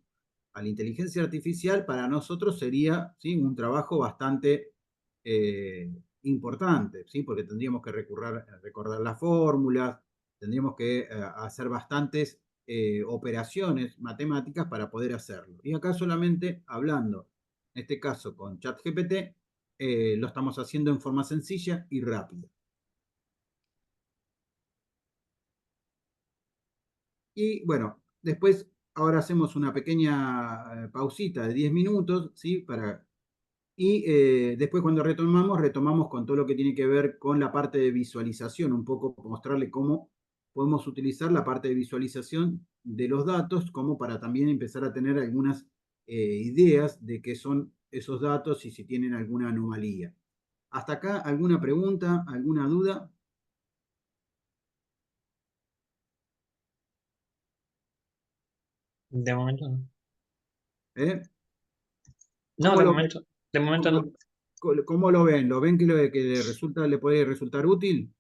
A la inteligencia artificial, para nosotros sería, ¿sí? Un trabajo bastante importante, ¿sí? Porque tendríamos que recordar las fórmulas, tendríamos que hacer bastantes operaciones matemáticas para poder hacerlo. Y acá solamente hablando, en este caso con ChatGPT, lo estamos haciendo en forma sencilla y rápida. Y bueno, después, ahora hacemos una pequeña pausita de 10 minutos, ¿sí? Y después cuando retomamos con todo lo que tiene que ver con la parte de visualización, un poco mostrarle cómo podemos utilizar la parte de visualización de los datos, como para también empezar a tener algunas ideas de qué son esos datos y si tienen alguna anomalía. ¿Hasta acá alguna pregunta, alguna duda? De momento no. ¿Eh? No, ¿Cómo lo, de momento no. cómo lo ven? ¿Lo ven que le puede resultar útil?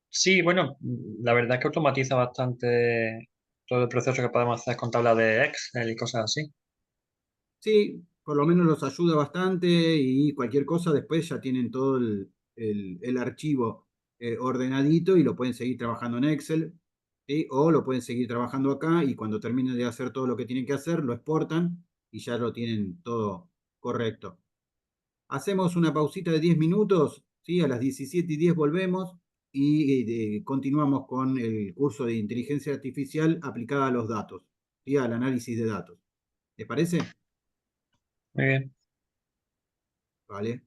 Sí, bueno, la verdad es que automatiza bastante todo el proceso que podemos hacer con tablas de Excel y cosas así. Sí, por lo menos los ayuda bastante y cualquier cosa después ya tienen todo el archivo ordenadito y lo pueden seguir trabajando en Excel, ¿sí? O lo pueden seguir trabajando acá y cuando terminen de hacer todo lo que tienen que hacer, lo exportan y ya lo tienen todo correcto. Hacemos una pausita de 10 minutos, ¿sí? A las 17:10 volvemos y continuamos con el curso de inteligencia artificial aplicada a los datos, ¿sí? Al análisis de datos. ¿Les parece? Muy bien. Vale.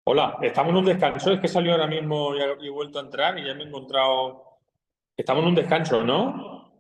Hola, estamos en un descanso. Es que salió ahora mismo y he vuelto a entrar y ya me he encontrado. Estamos en un descanso, ¿no?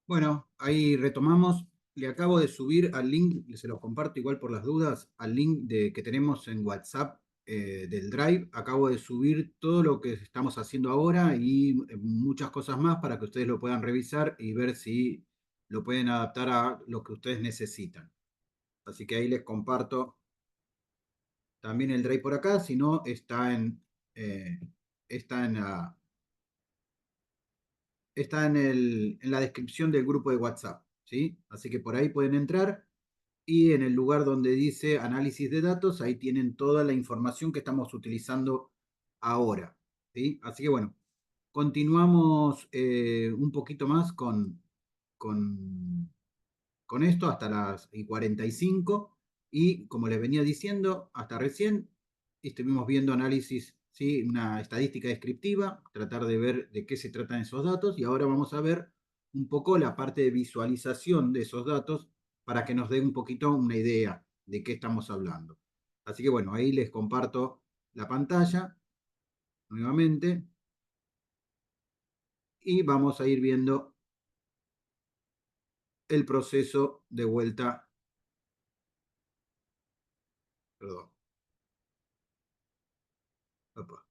Bueno, ahí retomamos. Le acabo de subir al link, se los comparto igual por las dudas, al link que tenemos en WhatsApp del Drive. Acabo de subir todo lo que estamos haciendo ahora y muchas cosas más para que ustedes lo puedan revisar y ver si lo pueden adaptar a lo que ustedes necesitan. Así que ahí les comparto también el Drive por acá, si no, eh, está en la descripción del grupo de WhatsApp, ¿sí? Así que por ahí pueden entrar y en el lugar donde dice análisis de datos, ahí tienen toda la información que estamos utilizando ahora, ¿sí? Así que bueno, continuamos un poquito más con, con esto hasta las 45 y como les venía diciendo, hasta recién estuvimos viendo análisis, ¿sí? Una estadística descriptiva, tratar de ver de qué se tratan esos datos y ahora vamos a ver un poco la parte de visualización de esos datos para que nos dé un poquito una idea de qué estamos hablando. Así que bueno, ahí les comparto la pantalla nuevamente y vamos a ir viendo el proceso de vuelta, perdón, opa.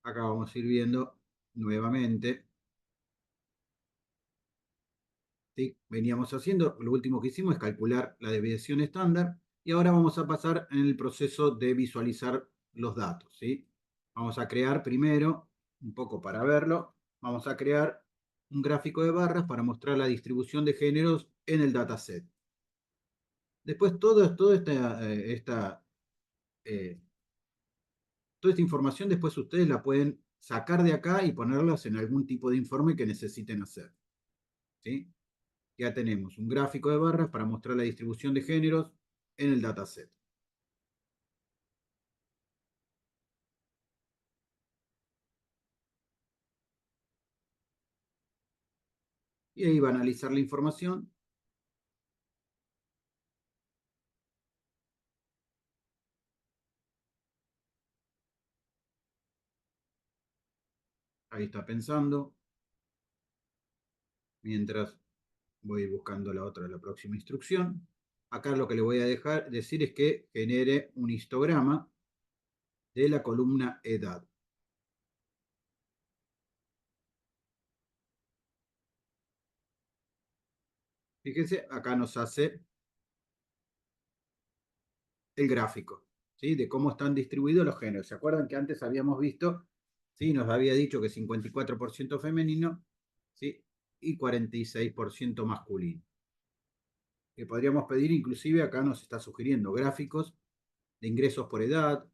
Acá vamos a ir viendo nuevamente, ¿sí? Veníamos haciendo, lo último que hicimos es calcular la desviación estándar y ahora vamos a pasar en el proceso de visualizar los datos, ¿sí? Vamos a crear primero, un poco para verlo, vamos a crear un gráfico de barras para mostrar la distribución de géneros en el dataset. Después toda eh, toda esta información después ustedes la pueden sacar de acá y ponerlas en algún tipo de informe que necesiten hacer, ¿sí? Ya tenemos un gráfico de barras para mostrar la distribución de géneros en el dataset. Y ahí va a analizar la información. Ahí está pensando. Mientras voy buscando la próxima instrucción. Acá lo que le voy a decir es que genere un histograma de la columna edad. Fíjense, acá nos hace el gráfico, ¿sí? De cómo están distribuidos los géneros. ¿Se acuerdan que antes habíamos visto, ¿sí? Nos había dicho que 54% femenino, ¿sí? Y 46% masculino. Que podríamos pedir, inclusive acá nos está sugiriendo gráficos de ingresos por edad,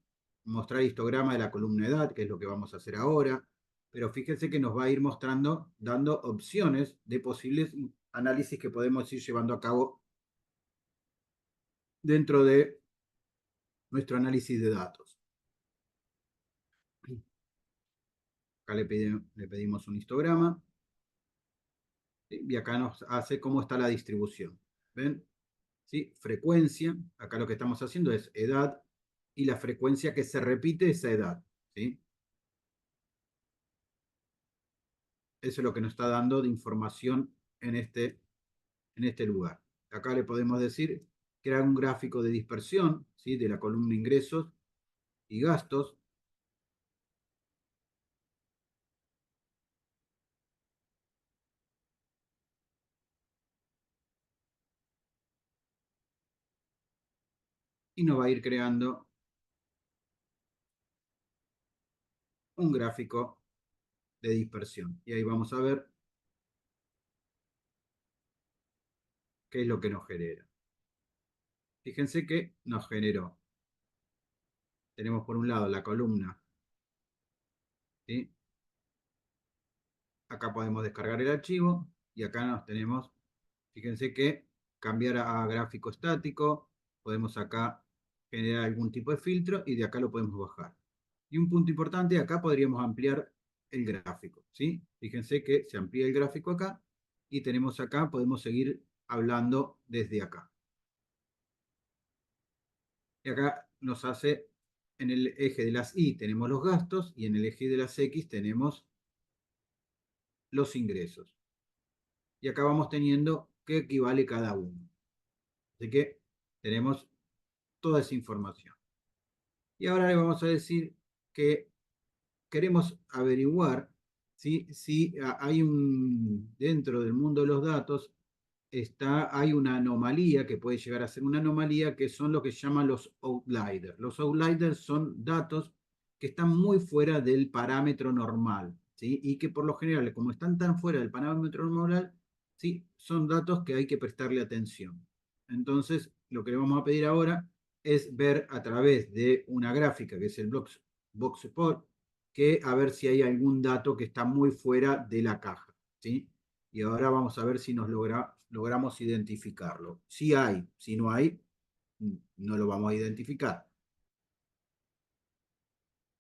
mostrar histograma de la columna edad, que es lo que vamos a hacer ahora, pero fíjense que nos va a ir mostrando, dando opciones de posibles análisis que podemos ir llevando a cabo dentro de nuestro análisis de datos. Acá le pedimos un histograma, ¿sí? Y acá nos hace cómo está la distribución. ¿Ven? ¿Sí? Frecuencia, acá lo que estamos haciendo es edad y la frecuencia que se repite esa edad, ¿sí? Eso es lo que nos está dando de información en este lugar. Acá le podemos decir crear un gráfico de dispersión, ¿sí? De la columna ingresos y gastos. Y nos va a ir creando un gráfico de dispersión. Y ahí vamos a ver qué es lo que nos genera. Fíjense que nos generó. Tenemos por un lado la columna, ¿sí? Acá podemos descargar el archivo y acá nos tenemos, fíjense que cambiar a gráfico estático, podemos acá generar algún tipo de filtro y de acá lo podemos bajar. Y un punto importante, acá podríamos ampliar el gráfico, ¿sí? Fíjense que se amplía el gráfico acá y tenemos acá, podemos seguir hablando desde acá. Y acá nos hace en el eje de las Y tenemos los gastos y en el eje de las X tenemos los ingresos. Y acá vamos teniendo qué equivale cada uno. Así que tenemos toda esa información. Y ahora le vamos a decir que queremos averiguar si hay dentro del mundo de los datos hay una anomalía que puede llegar a ser una anomalía, que son lo que se llaman los outliers. Los outliers son datos que están muy fuera del parámetro normal, ¿sí? Y que por lo general, como están tan fuera del parámetro normal, ¿sí? Son datos que hay que prestarle atención. Entonces, lo que le vamos a pedir ahora es ver a través de una gráfica, que es el box plot, que a ver si hay algún dato que está muy fuera de la caja, ¿sí? Y ahora vamos a ver si logramos identificarlo. Si hay, si no hay, no lo vamos a identificar.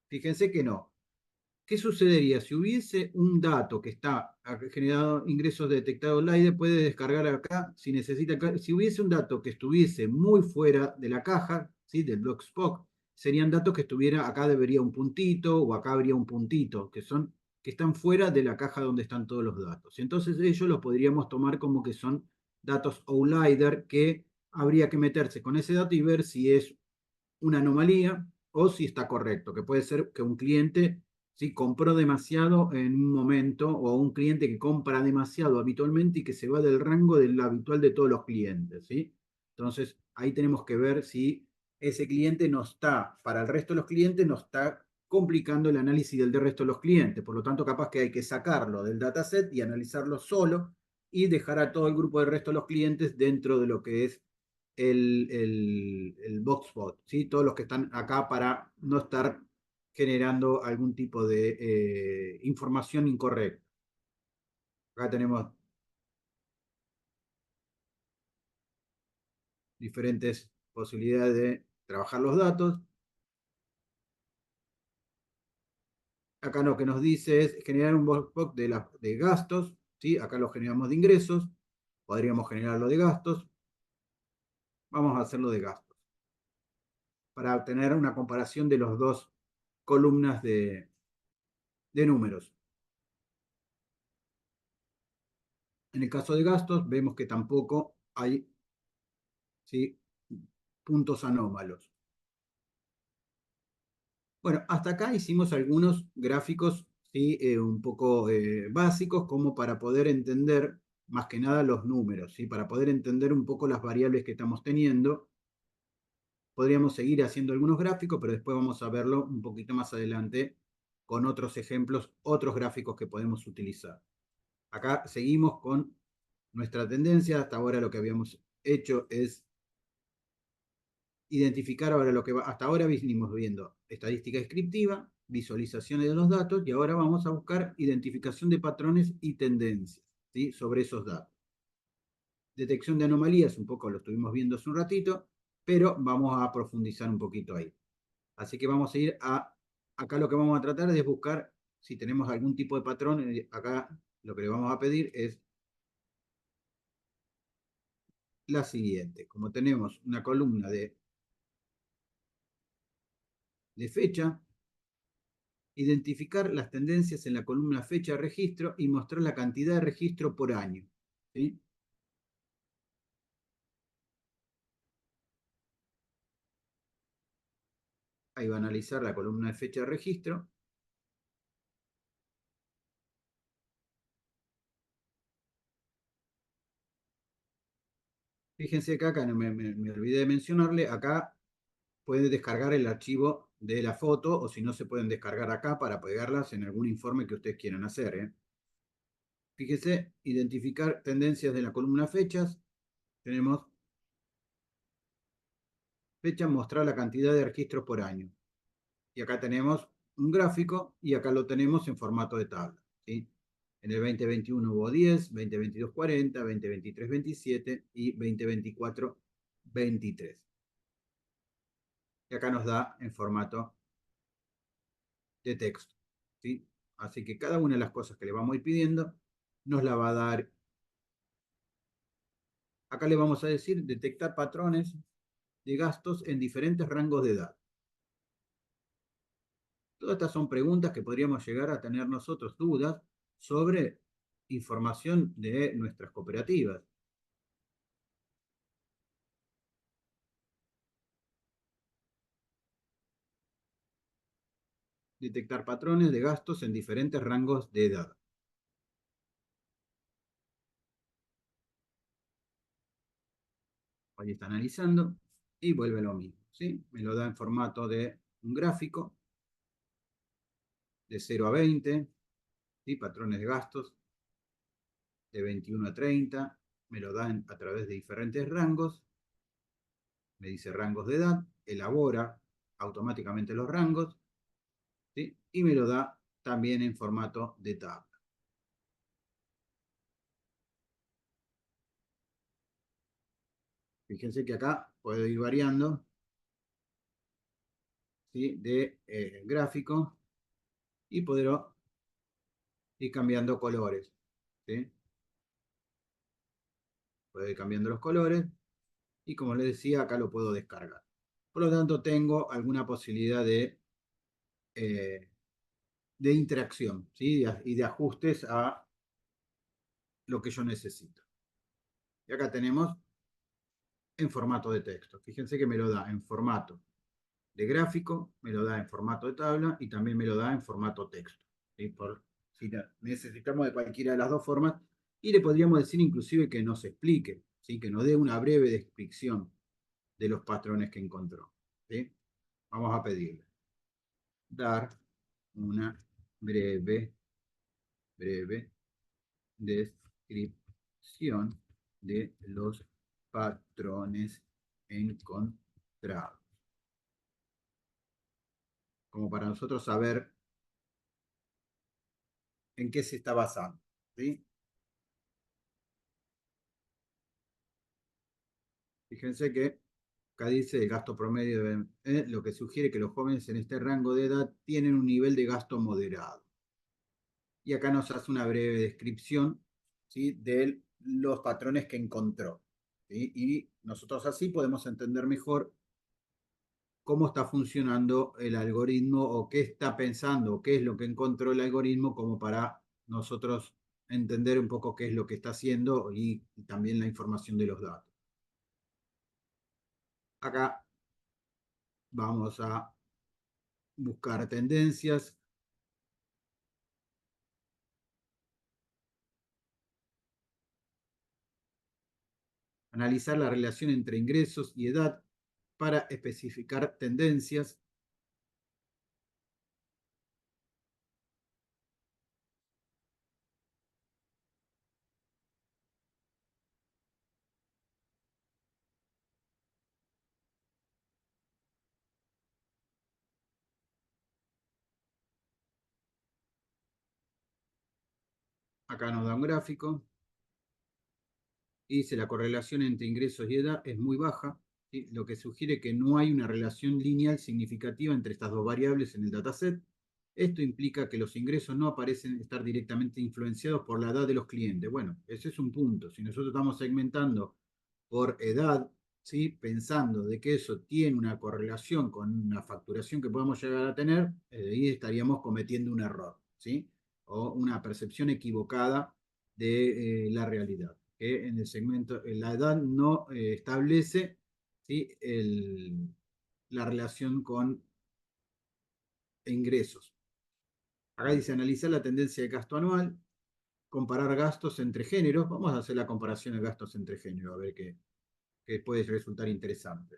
Fíjense que no. ¿Qué sucedería? Si hubiese un dato que está generado ingresos detectados LIDE, puede descargar acá si necesita. Si hubiese un dato que estuviese muy fuera de la caja, ¿sí? Del block Spock, serían datos que estuviera acá debería un puntito o acá habría un puntito, que están fuera de la caja donde están todos los datos. Entonces ellos lo podríamos tomar como que son datos outlier que habría que meterse con ese dato y ver si es una anomalía o si está correcto, que puede ser que un cliente ¿sí? compró demasiado en un momento o un cliente que compra demasiado habitualmente y que se va del rango del habitual de todos los clientes. ¿Sí? Entonces, ahí tenemos que ver si ese cliente no está, para el resto de los clientes, no está complicando el análisis del resto de los clientes. Por lo tanto, capaz que hay que sacarlo del dataset y analizarlo solo y dejar a todo el grupo del resto de los clientes dentro de lo que es el boxbot, ¿sí? Todos los que están acá para no estar generando algún tipo de información incorrecta. Acá tenemos diferentes posibilidades de trabajar los datos. Acá lo que nos dice es generar un boxbot de gastos, ¿sí? Acá lo generamos de ingresos, podríamos generarlo de gastos. Vamos a hacerlo de gastos para obtener una comparación de las dos columnas de números. En el caso de gastos, vemos que tampoco hay, ¿sí? puntos anómalos. Bueno, hasta acá hicimos algunos gráficos, ¿sí? Un poco básicos, como para poder entender más que nada los números, ¿sí? Para poder entender un poco las variables que estamos teniendo. Podríamos seguir haciendo algunos gráficos, pero después vamos a verlo un poquito más adelante con otros ejemplos, otros gráficos que podemos utilizar. Acá seguimos con nuestra tendencia. Hasta ahora lo que habíamos hecho es identificar ahora lo que hasta ahora venimos viendo estadística descriptiva, visualizaciones de los datos y ahora vamos a buscar identificación de patrones y tendencias, ¿sí? sobre esos datos. Detección de anomalías, un poco lo estuvimos viendo hace un ratito, pero vamos a profundizar un poquito ahí. Así que vamos a ir acá lo que vamos a tratar es buscar si tenemos algún tipo de patrón. Acá lo que le vamos a pedir es la siguiente. Como tenemos una columna de fecha, identificar las tendencias en la columna fecha de registro y mostrar la cantidad de registro por año. ¿Sí? Ahí va a analizar la columna de fecha de registro. Fíjense que acá, no me olvidé de mencionarle, acá puede descargar el archivo de la foto o si no se pueden descargar acá para pegarlas en algún informe que ustedes quieran hacer. Fíjese, identificar tendencias de la columna fechas. Tenemos fecha, mostrar la cantidad de registros por año. Y acá tenemos un gráfico y acá lo tenemos en formato de tabla. ¿Sí? En el 2021 hubo 10, 2022 40, 2023 27 y 2024 23. Y acá nos da en formato de texto. ¿Sí? Así que cada una de las cosas que le vamos a ir pidiendo nos la va a dar. Acá le vamos a decir detectar patrones de gastos en diferentes rangos de edad. Todas estas son preguntas que podríamos llegar a tener nosotros dudas sobre información de nuestras cooperativas. Detectar patrones de gastos en diferentes rangos de edad. Ahí está analizando y vuelve lo mismo, ¿sí? Me lo da en formato de un gráfico de 0 a 20, ¿sí? Patrones de gastos de 21 a 30, me lo dan a través de diferentes rangos, me dice rangos de edad, elabora automáticamente los rangos, ¿sí? Y me lo da también en formato de tabla. Fíjense que acá puedo ir variando, ¿sí? De gráfico y poder ir cambiando colores, ¿sí? Puedo ir cambiando los colores y, como les decía, acá lo puedo descargar. Por lo tanto, tengo alguna posibilidad de interacción, ¿sí? Y de ajustes a lo que yo necesito. Y acá tenemos en formato de texto. Fíjense que me lo da en formato de gráfico, me lo da en formato de tabla y también me lo da en formato texto, ¿sí? Por si necesitamos de cualquiera de las dos formas, y le podríamos decir inclusive que nos explique, ¿sí? Que nos dé una breve descripción de los patrones que encontró, ¿sí? Vamos a pedirle dar una breve descripción de los patrones encontrados, como para nosotros saber en qué se está basando, ¿sí? Fíjense que acá dice el gasto promedio, lo que sugiere que los jóvenes en este rango de edad tienen un nivel de gasto moderado. Y acá nos hace una breve descripción, ¿sí? De los patrones que encontró, ¿sí? Y nosotros así podemos entender mejor cómo está funcionando el algoritmo o qué está pensando, o qué es lo que encontró el algoritmo, como para nosotros entender un poco qué es lo que está haciendo y también la información de los datos. Acá vamos a buscar tendencias, analizar la relación entre ingresos y edad para especificar tendencias. Acá nos da un gráfico y dice la correlación entre ingresos y edad es muy baja, ¿sí? Lo que sugiere que no hay una relación lineal significativa entre estas dos variables en el dataset. Esto implica que los ingresos no parecen estar directamente influenciados por la edad de los clientes. Bueno, ese es un punto. Si nosotros estamos segmentando por edad, ¿sí? Pensando de que eso tiene una correlación con una facturación que podemos llegar a tener, ahí estaríamos cometiendo un error, ¿sí? O una percepción equivocada de la realidad. Que en el segmento, la edad no establece, ¿sí? La relación con ingresos. Acá dice analizar la tendencia de gasto anual, comparar gastos entre géneros. Vamos a hacer la comparación de gastos entre géneros, a ver qué puede resultar interesante.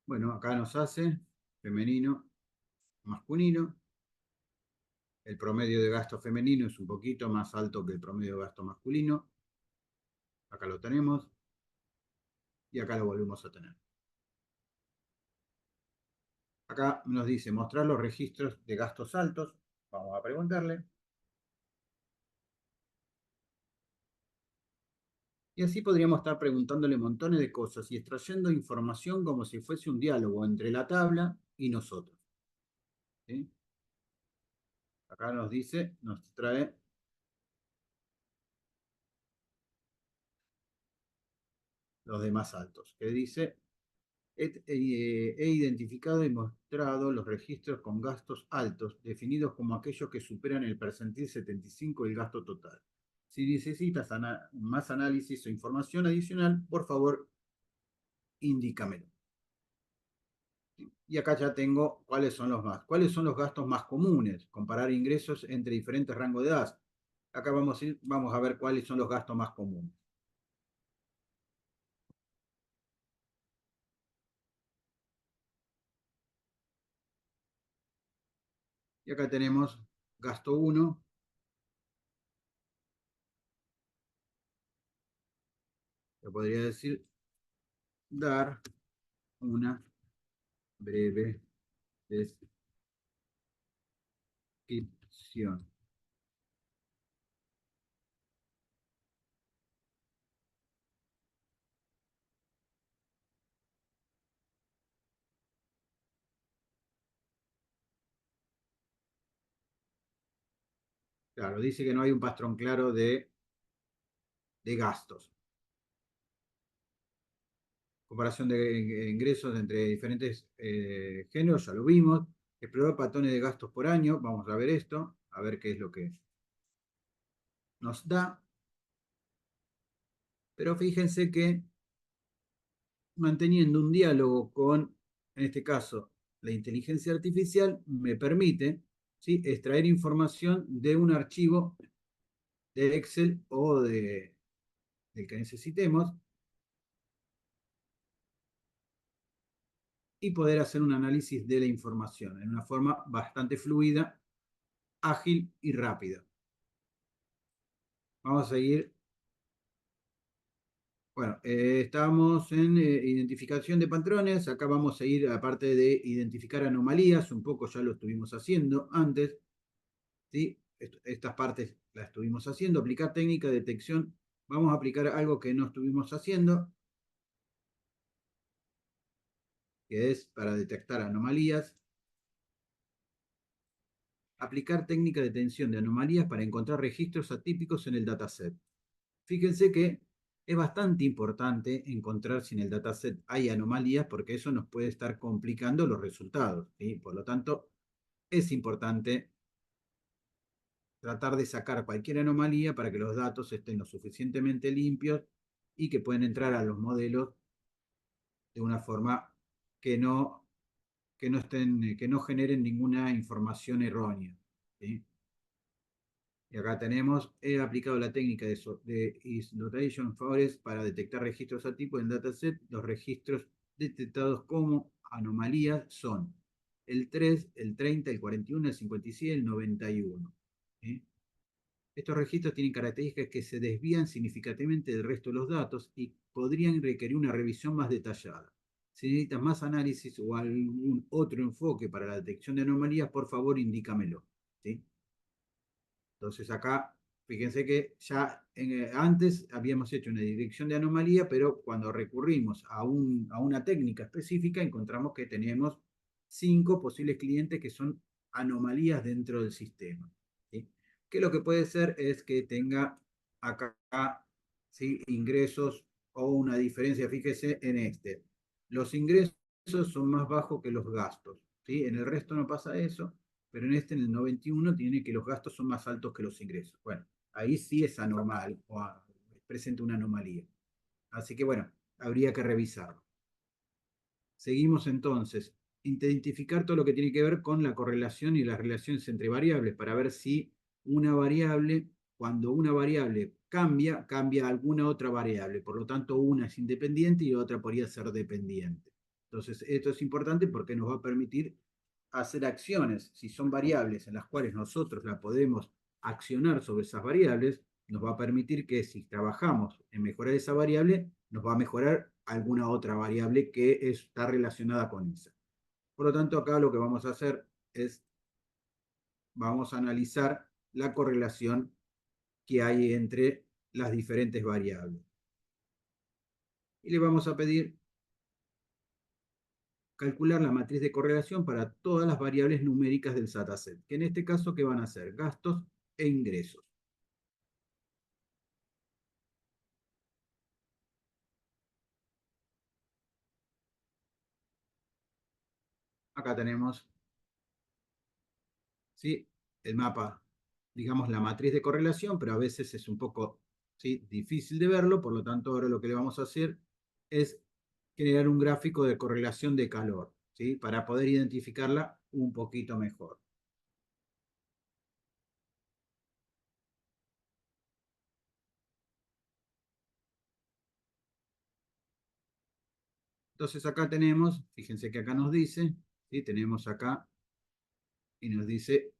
Bueno, acá nos hace femenino, masculino. El promedio de gasto femenino es un poquito más alto que el promedio de gasto masculino. Acá lo tenemos. Y acá lo volvemos a tener. Acá nos dice mostrar los registros de gastos altos. Vamos a preguntarle. Y así podríamos estar preguntándole montones de cosas y extrayendo información como si fuese un diálogo entre la tabla y nosotros. ¿Sí? Acá nos dice, nos trae los de más altos, que dice, he identificado y mostrado los registros con gastos altos, definidos como aquellos que superan el percentil 75 del gasto total. Si necesitas más análisis o información adicional, por favor, indícamelo. Y acá ya tengo cuáles son los gastos más comunes, comparar ingresos entre diferentes rangos de edad. Acá vamos a ver cuáles son los gastos más comunes. Y acá tenemos gasto 1, que podría decir dar una breve descripción. Claro, dice que no hay un patrón claro de gastos. Comparación de ingresos entre diferentes géneros, ya lo vimos. Explorar patrones de gastos por año, vamos a ver esto, a ver qué es lo que nos da. Pero fíjense que manteniendo un diálogo con, en este caso, la inteligencia artificial, me permite, ¿sí?, extraer información de un archivo de Excel o del que necesitemos y poder hacer un análisis de la información en una forma bastante fluida, ágil y rápida. Vamos a seguir. Bueno, estamos en identificación de patrones. Acá vamos a ir, aparte de identificar anomalías, un poco ya lo estuvimos haciendo antes, ¿sí? Estas partes las estuvimos haciendo. Aplicar técnica de detección. Vamos a aplicar algo que no estuvimos haciendo, que es para detectar anomalías. Aplicar técnica de detección de anomalías para encontrar registros atípicos en el dataset. Fíjense que es bastante importante encontrar si en el dataset hay anomalías, porque eso nos puede estar complicando los resultados, ¿sí? Por lo tanto, es importante tratar de sacar cualquier anomalía para que los datos estén lo suficientemente limpios y que puedan entrar a los modelos de una forma que no generen ninguna información errónea, ¿sí? Y acá tenemos, he aplicado la técnica de Isnotation Forest para detectar registros atípicos en dataset. Los registros detectados como anomalías son el 3, el 30, el 41, el 57 y el 91. ¿Sí? Estos registros tienen características que se desvían significativamente del resto de los datos y podrían requerir una revisión más detallada. Si necesitas más análisis o algún otro enfoque para la detección de anomalías, por favor indícamelo. ¿Sí? Entonces acá, fíjense que ya antes habíamos hecho una detección de anomalía, pero cuando recurrimos a una técnica específica, encontramos que tenemos 5 posibles clientes que son anomalías dentro del sistema, ¿sí? Que lo que puede ser es que tenga acá, ¿sí?, ingresos o una diferencia, fíjese en este. Los ingresos son más bajos que los gastos, ¿sí? En el resto no pasa eso, pero en este, en el 91, tiene que los gastos son más altos que los ingresos. Bueno, ahí sí es anormal o presenta una anomalía. Así que bueno, habría que revisarlo. Seguimos entonces. Identificar todo lo que tiene que ver con la correlación y las relaciones entre variables para ver si una variable, cuando una variable cambia, cambia alguna otra variable. Por lo tanto, una es independiente y otra podría ser dependiente. Entonces, esto es importante porque nos va a permitir hacer acciones. Si son variables en las cuales nosotros la podemos accionar sobre esas variables, nos va a permitir que si trabajamos en mejorar esa variable, nos va a mejorar alguna otra variable que está relacionada con esa. Por lo tanto, acá lo que vamos a hacer es, vamos a analizar la correlación que hay entre las diferentes variables. y le vamos a pedir calcular la matriz de correlación para todas las variables numéricas del dataset, que en este caso, ¿qué van a ser? Gastos e ingresos. Acá tenemos, ¿sí?, el mapa, digamos, la matriz de correlación, pero a veces es un poco, ¿sí?, difícil de verlo, por lo tanto ahora lo que le vamos a hacer es generar un gráfico de correlación de calor, ¿sí?, para poder identificarla un poquito mejor. Entonces acá tenemos, fíjense que acá nos dice, ¿sí?, tenemos acá y nos dice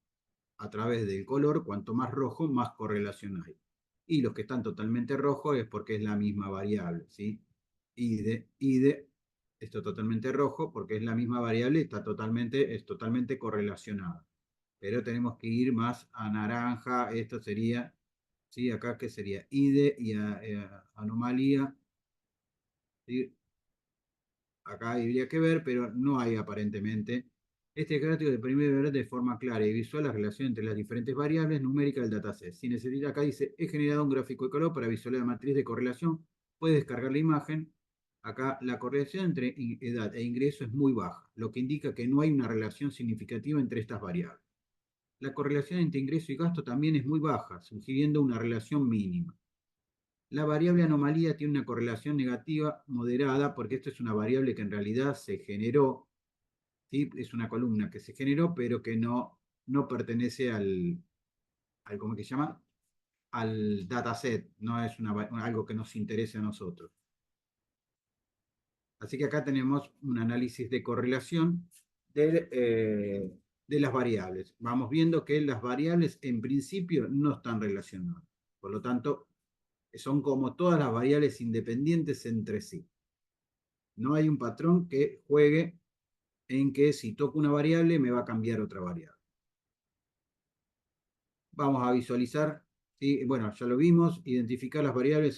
a través del color, cuanto más rojo, más correlación hay. Y los que están totalmente rojos es porque es la misma variable, ¿sí? IDE, esto totalmente rojo porque es la misma variable, es totalmente correlacionada. Pero tenemos que ir más a naranja, esto sería, ¿sí? Acá que sería IDE y anomalía, ¿sí? Acá habría que ver, pero no hay aparentemente. Este gráfico te permite ver de forma clara y visual la relación entre las diferentes variables numéricas del dataset. Si necesita, acá dice, he generado un gráfico de color para visualizar la matriz de correlación. Puedes descargar la imagen. Acá la correlación entre edad e ingreso es muy baja, lo que indica que no hay una relación significativa entre estas variables. La correlación entre ingreso y gasto también es muy baja, sugiriendo una relación mínima. La variable anomalía tiene una correlación negativa moderada porque esto es una variable que en realidad se generó, ¿sí? Es una columna que se generó pero que no pertenece al ¿cómo que se llama? Al dataset, no es algo que nos interese a nosotros. Así que acá tenemos un análisis de correlación de las variables. Vamos viendo que las variables en principio no están relacionadas. Por lo tanto, son como todas las variables independientes entre sí. No hay un patrón que juegue en que si toco una variable me va a cambiar otra variable. Vamos a visualizar, ¿sí? Bueno, ya lo vimos, identificar las variables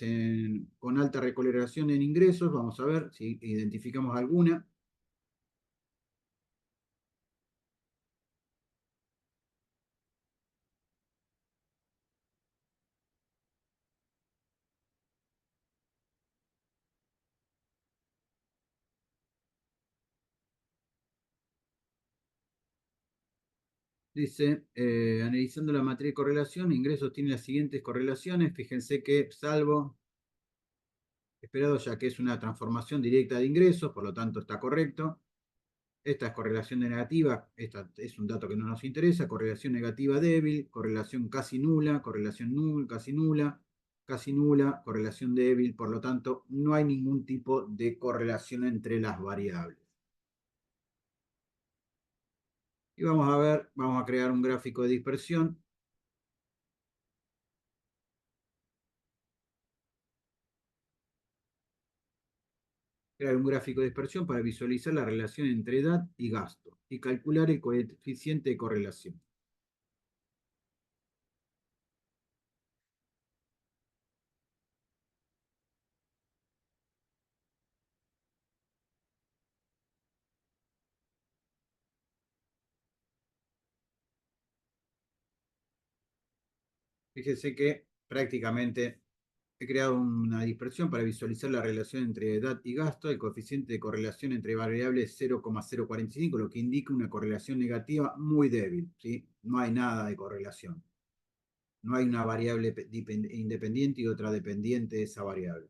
con alta recorrelación en ingresos. Vamos a ver si identificamos alguna. Dice, analizando la matriz de correlación, ingresos tiene las siguientes correlaciones. Fíjense que salvo esperado, ya que es una transformación directa de ingresos, por lo tanto está correcto. Esta es correlación negativa, esta es un dato que no nos interesa, correlación negativa débil, correlación casi nula, correlación casi nula, correlación débil, por lo tanto no hay ningún tipo de correlación entre las variables. Y vamos a ver, vamos a crear un gráfico de dispersión. Crear un gráfico de dispersión para visualizar la relación entre edad y gasto y calcular el coeficiente de correlación. Fíjense que prácticamente he creado una dispersión para visualizar la relación entre edad y gasto. El coeficiente de correlación entre variables es 0,045, lo que indica una correlación negativa muy débil, ¿sí? No hay nada de correlación. No hay una variable independiente y otra dependiente de esa variable.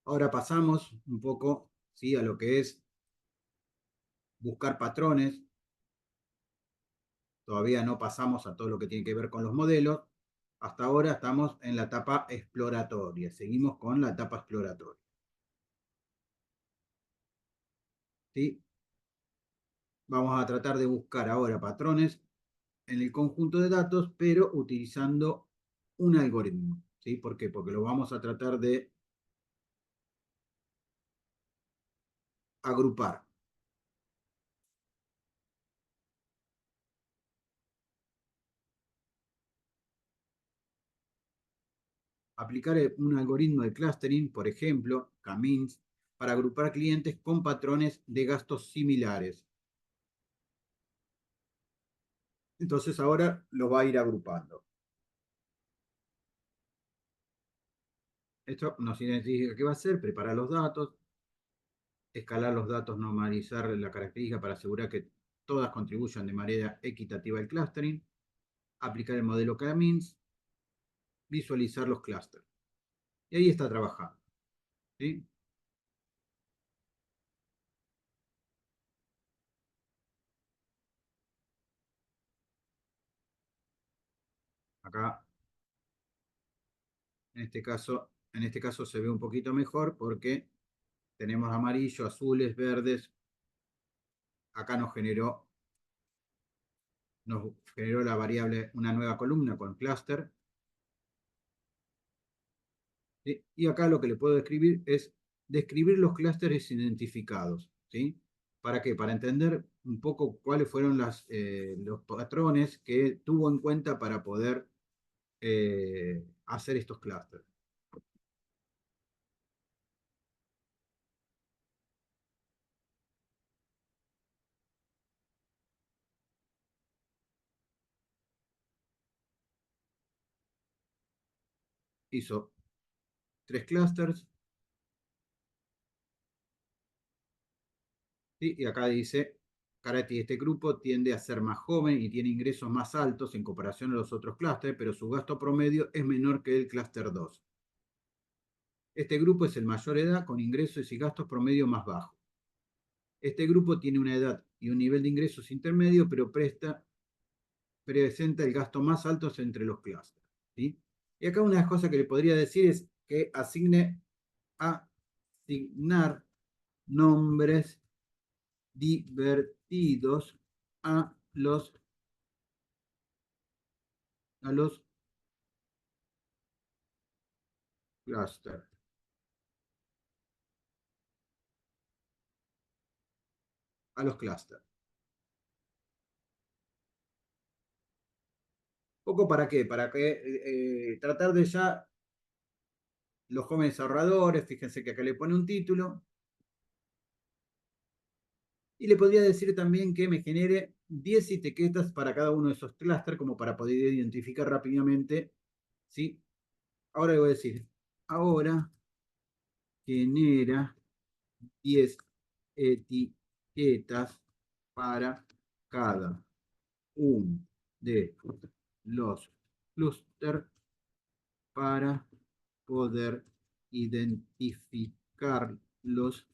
Ahora pasamos un poco, ¿sí?, a lo que es buscar patrones. Todavía no pasamos a todo lo que tiene que ver con los modelos. Hasta ahora estamos en la etapa exploratoria. Seguimos con la etapa exploratoria. ¿Sí? Vamos a tratar de buscar ahora patrones en el conjunto de datos, pero utilizando un algoritmo. ¿Sí? ¿Por qué? Porque lo vamos a tratar de agrupar. aplicar un algoritmo de clustering, por ejemplo, K-means, para agrupar clientes con patrones de gastos similares. Entonces ahora lo va a ir agrupando. Esto nos identifica qué va a hacer, preparar los datos, escalar los datos, normalizar la característica para asegurar que todas contribuyan de manera equitativa al clustering, aplicar el modelo K-means, visualizar los clusters. Y ahí está trabajando. ¿Sí? Acá, en este caso se ve un poquito mejor porque tenemos amarillo, azules, verdes. Acá nos generó la variable, una nueva columna con cluster. ¿Sí? Y acá lo que le puedo describir es describir los clústeres identificados. ¿Sí? ¿Para qué? Para entender un poco cuáles fueron los patrones que tuvo en cuenta para poder hacer estos clústeres. Hizo 3 clústeres. ¿Sí? Y acá dice, este grupo tiende a ser más joven y tiene ingresos más altos en comparación a los otros clústeres, pero su gasto promedio es menor que el clúster 2. Este grupo es el mayor edad con ingresos y gastos promedio más bajos. Este grupo tiene una edad y un nivel de ingresos intermedio, pero presenta el gasto más alto entre los clústeres. ¿Sí? Y acá una de las cosas que le podría decir es que asignar nombres divertidos a los clusters. A los clusters. ¿Poco para qué? Para que tratar de ya los jóvenes ahorradores, fíjense que acá le pone un título, y le podría decir también que me genere 10 etiquetas para cada uno de esos clusters, como para poder identificar rápidamente, ¿sí? Ahora le voy a decir, ahora genera 10 etiquetas para cada uno de los clusters para poder identificarlos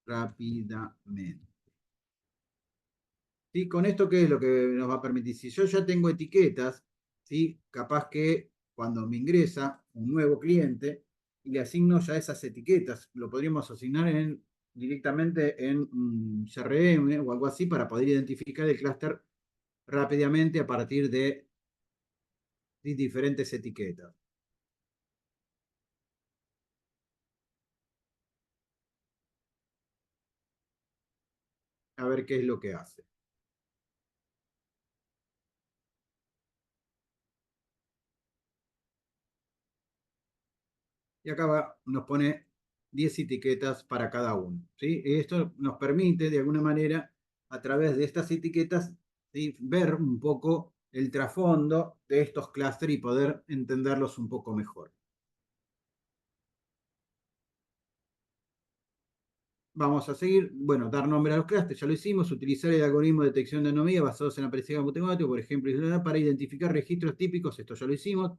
rápidamente. ¿Sí? Con esto, ¿qué es lo que nos va a permitir? Si yo ya tengo etiquetas, ¿sí? Capaz que cuando me ingresa un nuevo cliente y le asigno ya esas etiquetas, lo podríamos asignar directamente en un CRM o algo así para poder identificar el clúster rápidamente a partir de diferentes etiquetas. A ver qué es lo que hace. Y acá nos pone 10 etiquetas para cada uno. ¿Sí? Y esto nos permite, de alguna manera, a través de estas etiquetas, ¿sí? Ver un poco el trasfondo de estos clústeres y poder entenderlos un poco mejor. Vamos a seguir, bueno, dar nombre a los clústeres, ya lo hicimos, utilizar el algoritmo de detección de anomalías basados en aprendizaje matemático, por ejemplo, para identificar registros típicos, esto ya lo hicimos.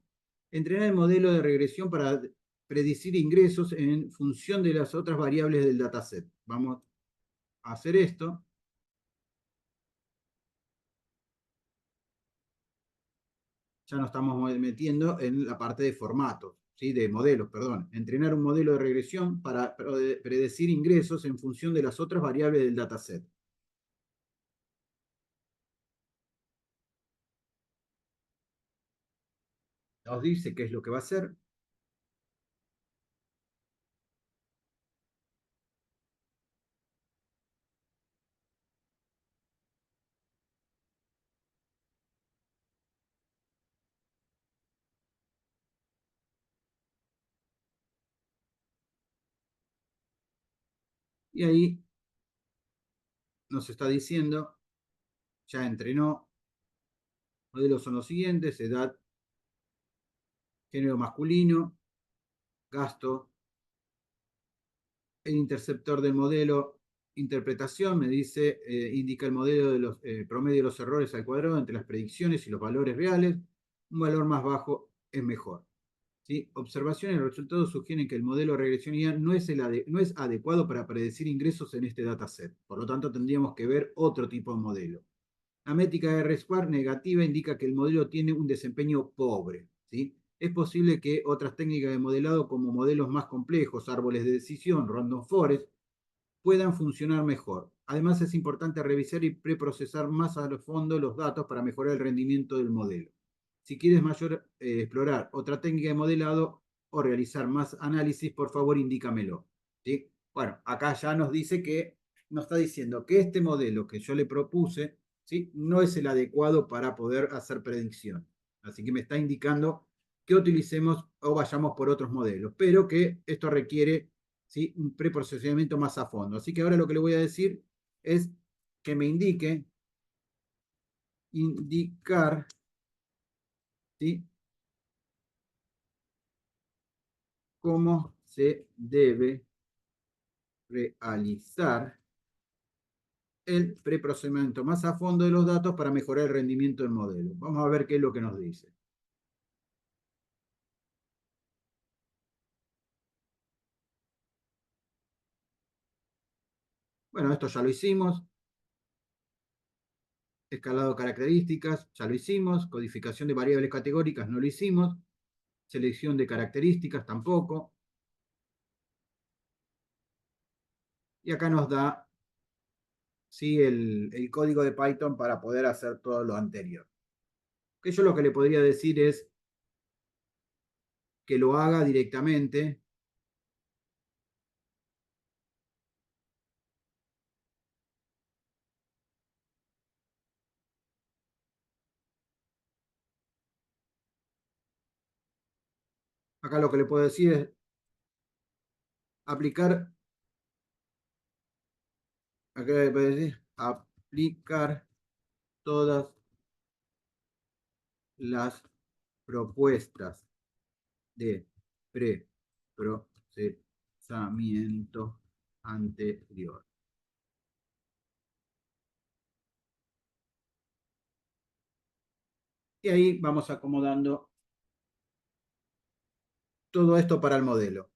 Entrenar el modelo de regresión para predecir ingresos en función de las otras variables del dataset. Vamos a hacer esto. Ya nos estamos metiendo en la parte de formatos, ¿sí? De modelos, perdón. Entrenar un modelo de regresión para predecir ingresos en función de las otras variables del dataset. Nos dice qué es lo que va a hacer. Y ahí nos está diciendo, ya entrenó, modelos son los siguientes: edad, género masculino, gasto, el interceptor del modelo, interpretación, me dice, indica el modelo de los promedio de los errores al cuadrado entre las predicciones y los valores reales. Un valor más bajo es mejor. ¿Sí? Observaciones, los resultados sugieren que el modelo de regresión IA no es adecuado para predecir ingresos en este dataset. Por lo tanto, tendríamos que ver otro tipo de modelo. La métrica de R-square negativa indica que el modelo tiene un desempeño pobre. ¿Sí? Es posible que otras técnicas de modelado, como modelos más complejos, árboles de decisión, random forest, puedan funcionar mejor. Además, es importante revisar y preprocesar más a fondo los datos para mejorar el rendimiento del modelo. Si quieres explorar otra técnica de modelado o realizar más análisis, por favor, indícamelo. ¿Sí? Bueno, acá ya nos dice que, nos está diciendo que este modelo que yo le propuse, ¿sí?, no es el adecuado para poder hacer predicción. Así que me está indicando que utilicemos o vayamos por otros modelos, pero que esto requiere, ¿sí?, un preprocesamiento más a fondo. Así que ahora lo que le voy a decir es que me indicar, ¿sí?, cómo se debe realizar el preprocesamiento más a fondo de los datos para mejorar el rendimiento del modelo. Vamos a ver qué es lo que nos dice. Bueno, esto ya lo hicimos. Escalado de características, ya lo hicimos. Codificación de variables categóricas, no lo hicimos. Selección de características, tampoco. Y acá nos da, ¿sí?, el código de Python para poder hacer todo lo anterior. Que yo lo que le podría decir es que lo haga directamente. Acá lo que le puedo decir es aplicar, acá le puedo decir aplicar todas las propuestas de preprocesamiento anterior. Y ahí vamos acomodando todo esto para el modelo.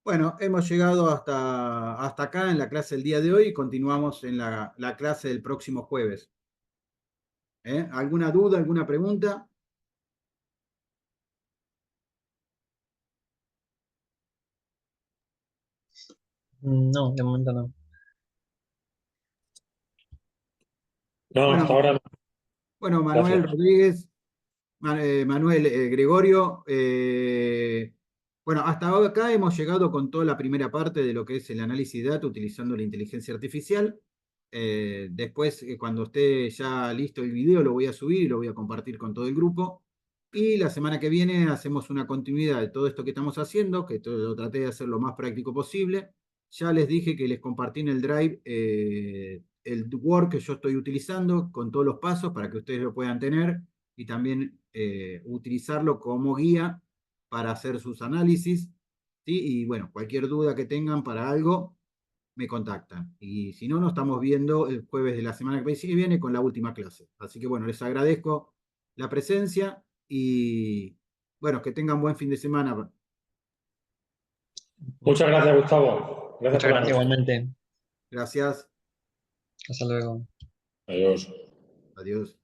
Bueno, hemos llegado hasta acá en la clase del día de hoy y continuamos en la clase del próximo jueves. ¿Alguna duda, alguna pregunta? No, de momento no. No, Bueno, hasta ahora no. bueno, Manuel Gracias. Rodríguez, Manuel Gregorio, bueno, hasta acá hemos llegado con toda la primera parte de lo que es el análisis de datos utilizando la inteligencia artificial. Después, cuando esté ya listo el video, lo voy a subir y lo voy a compartir con todo el grupo. Y la semana que viene hacemos una continuidad de todo esto que estamos haciendo, que lo traté de hacer lo más práctico posible. Ya les dije que les compartí en el Drive el Word que yo estoy utilizando con todos los pasos para que ustedes lo puedan tener y también utilizarlo como guía para hacer sus análisis, ¿sí? Y bueno, cualquier duda que tengan para algo, me contactan. Y si no, nos estamos viendo el jueves de la semana que viene con la última clase. Así que bueno, les agradezco la presencia y bueno, que tengan buen fin de semana. Muchas gracias, Gustavo. Gracias Muchas por la gracias noche. igualmente. Gracias. Hasta luego. Adiós. Adiós.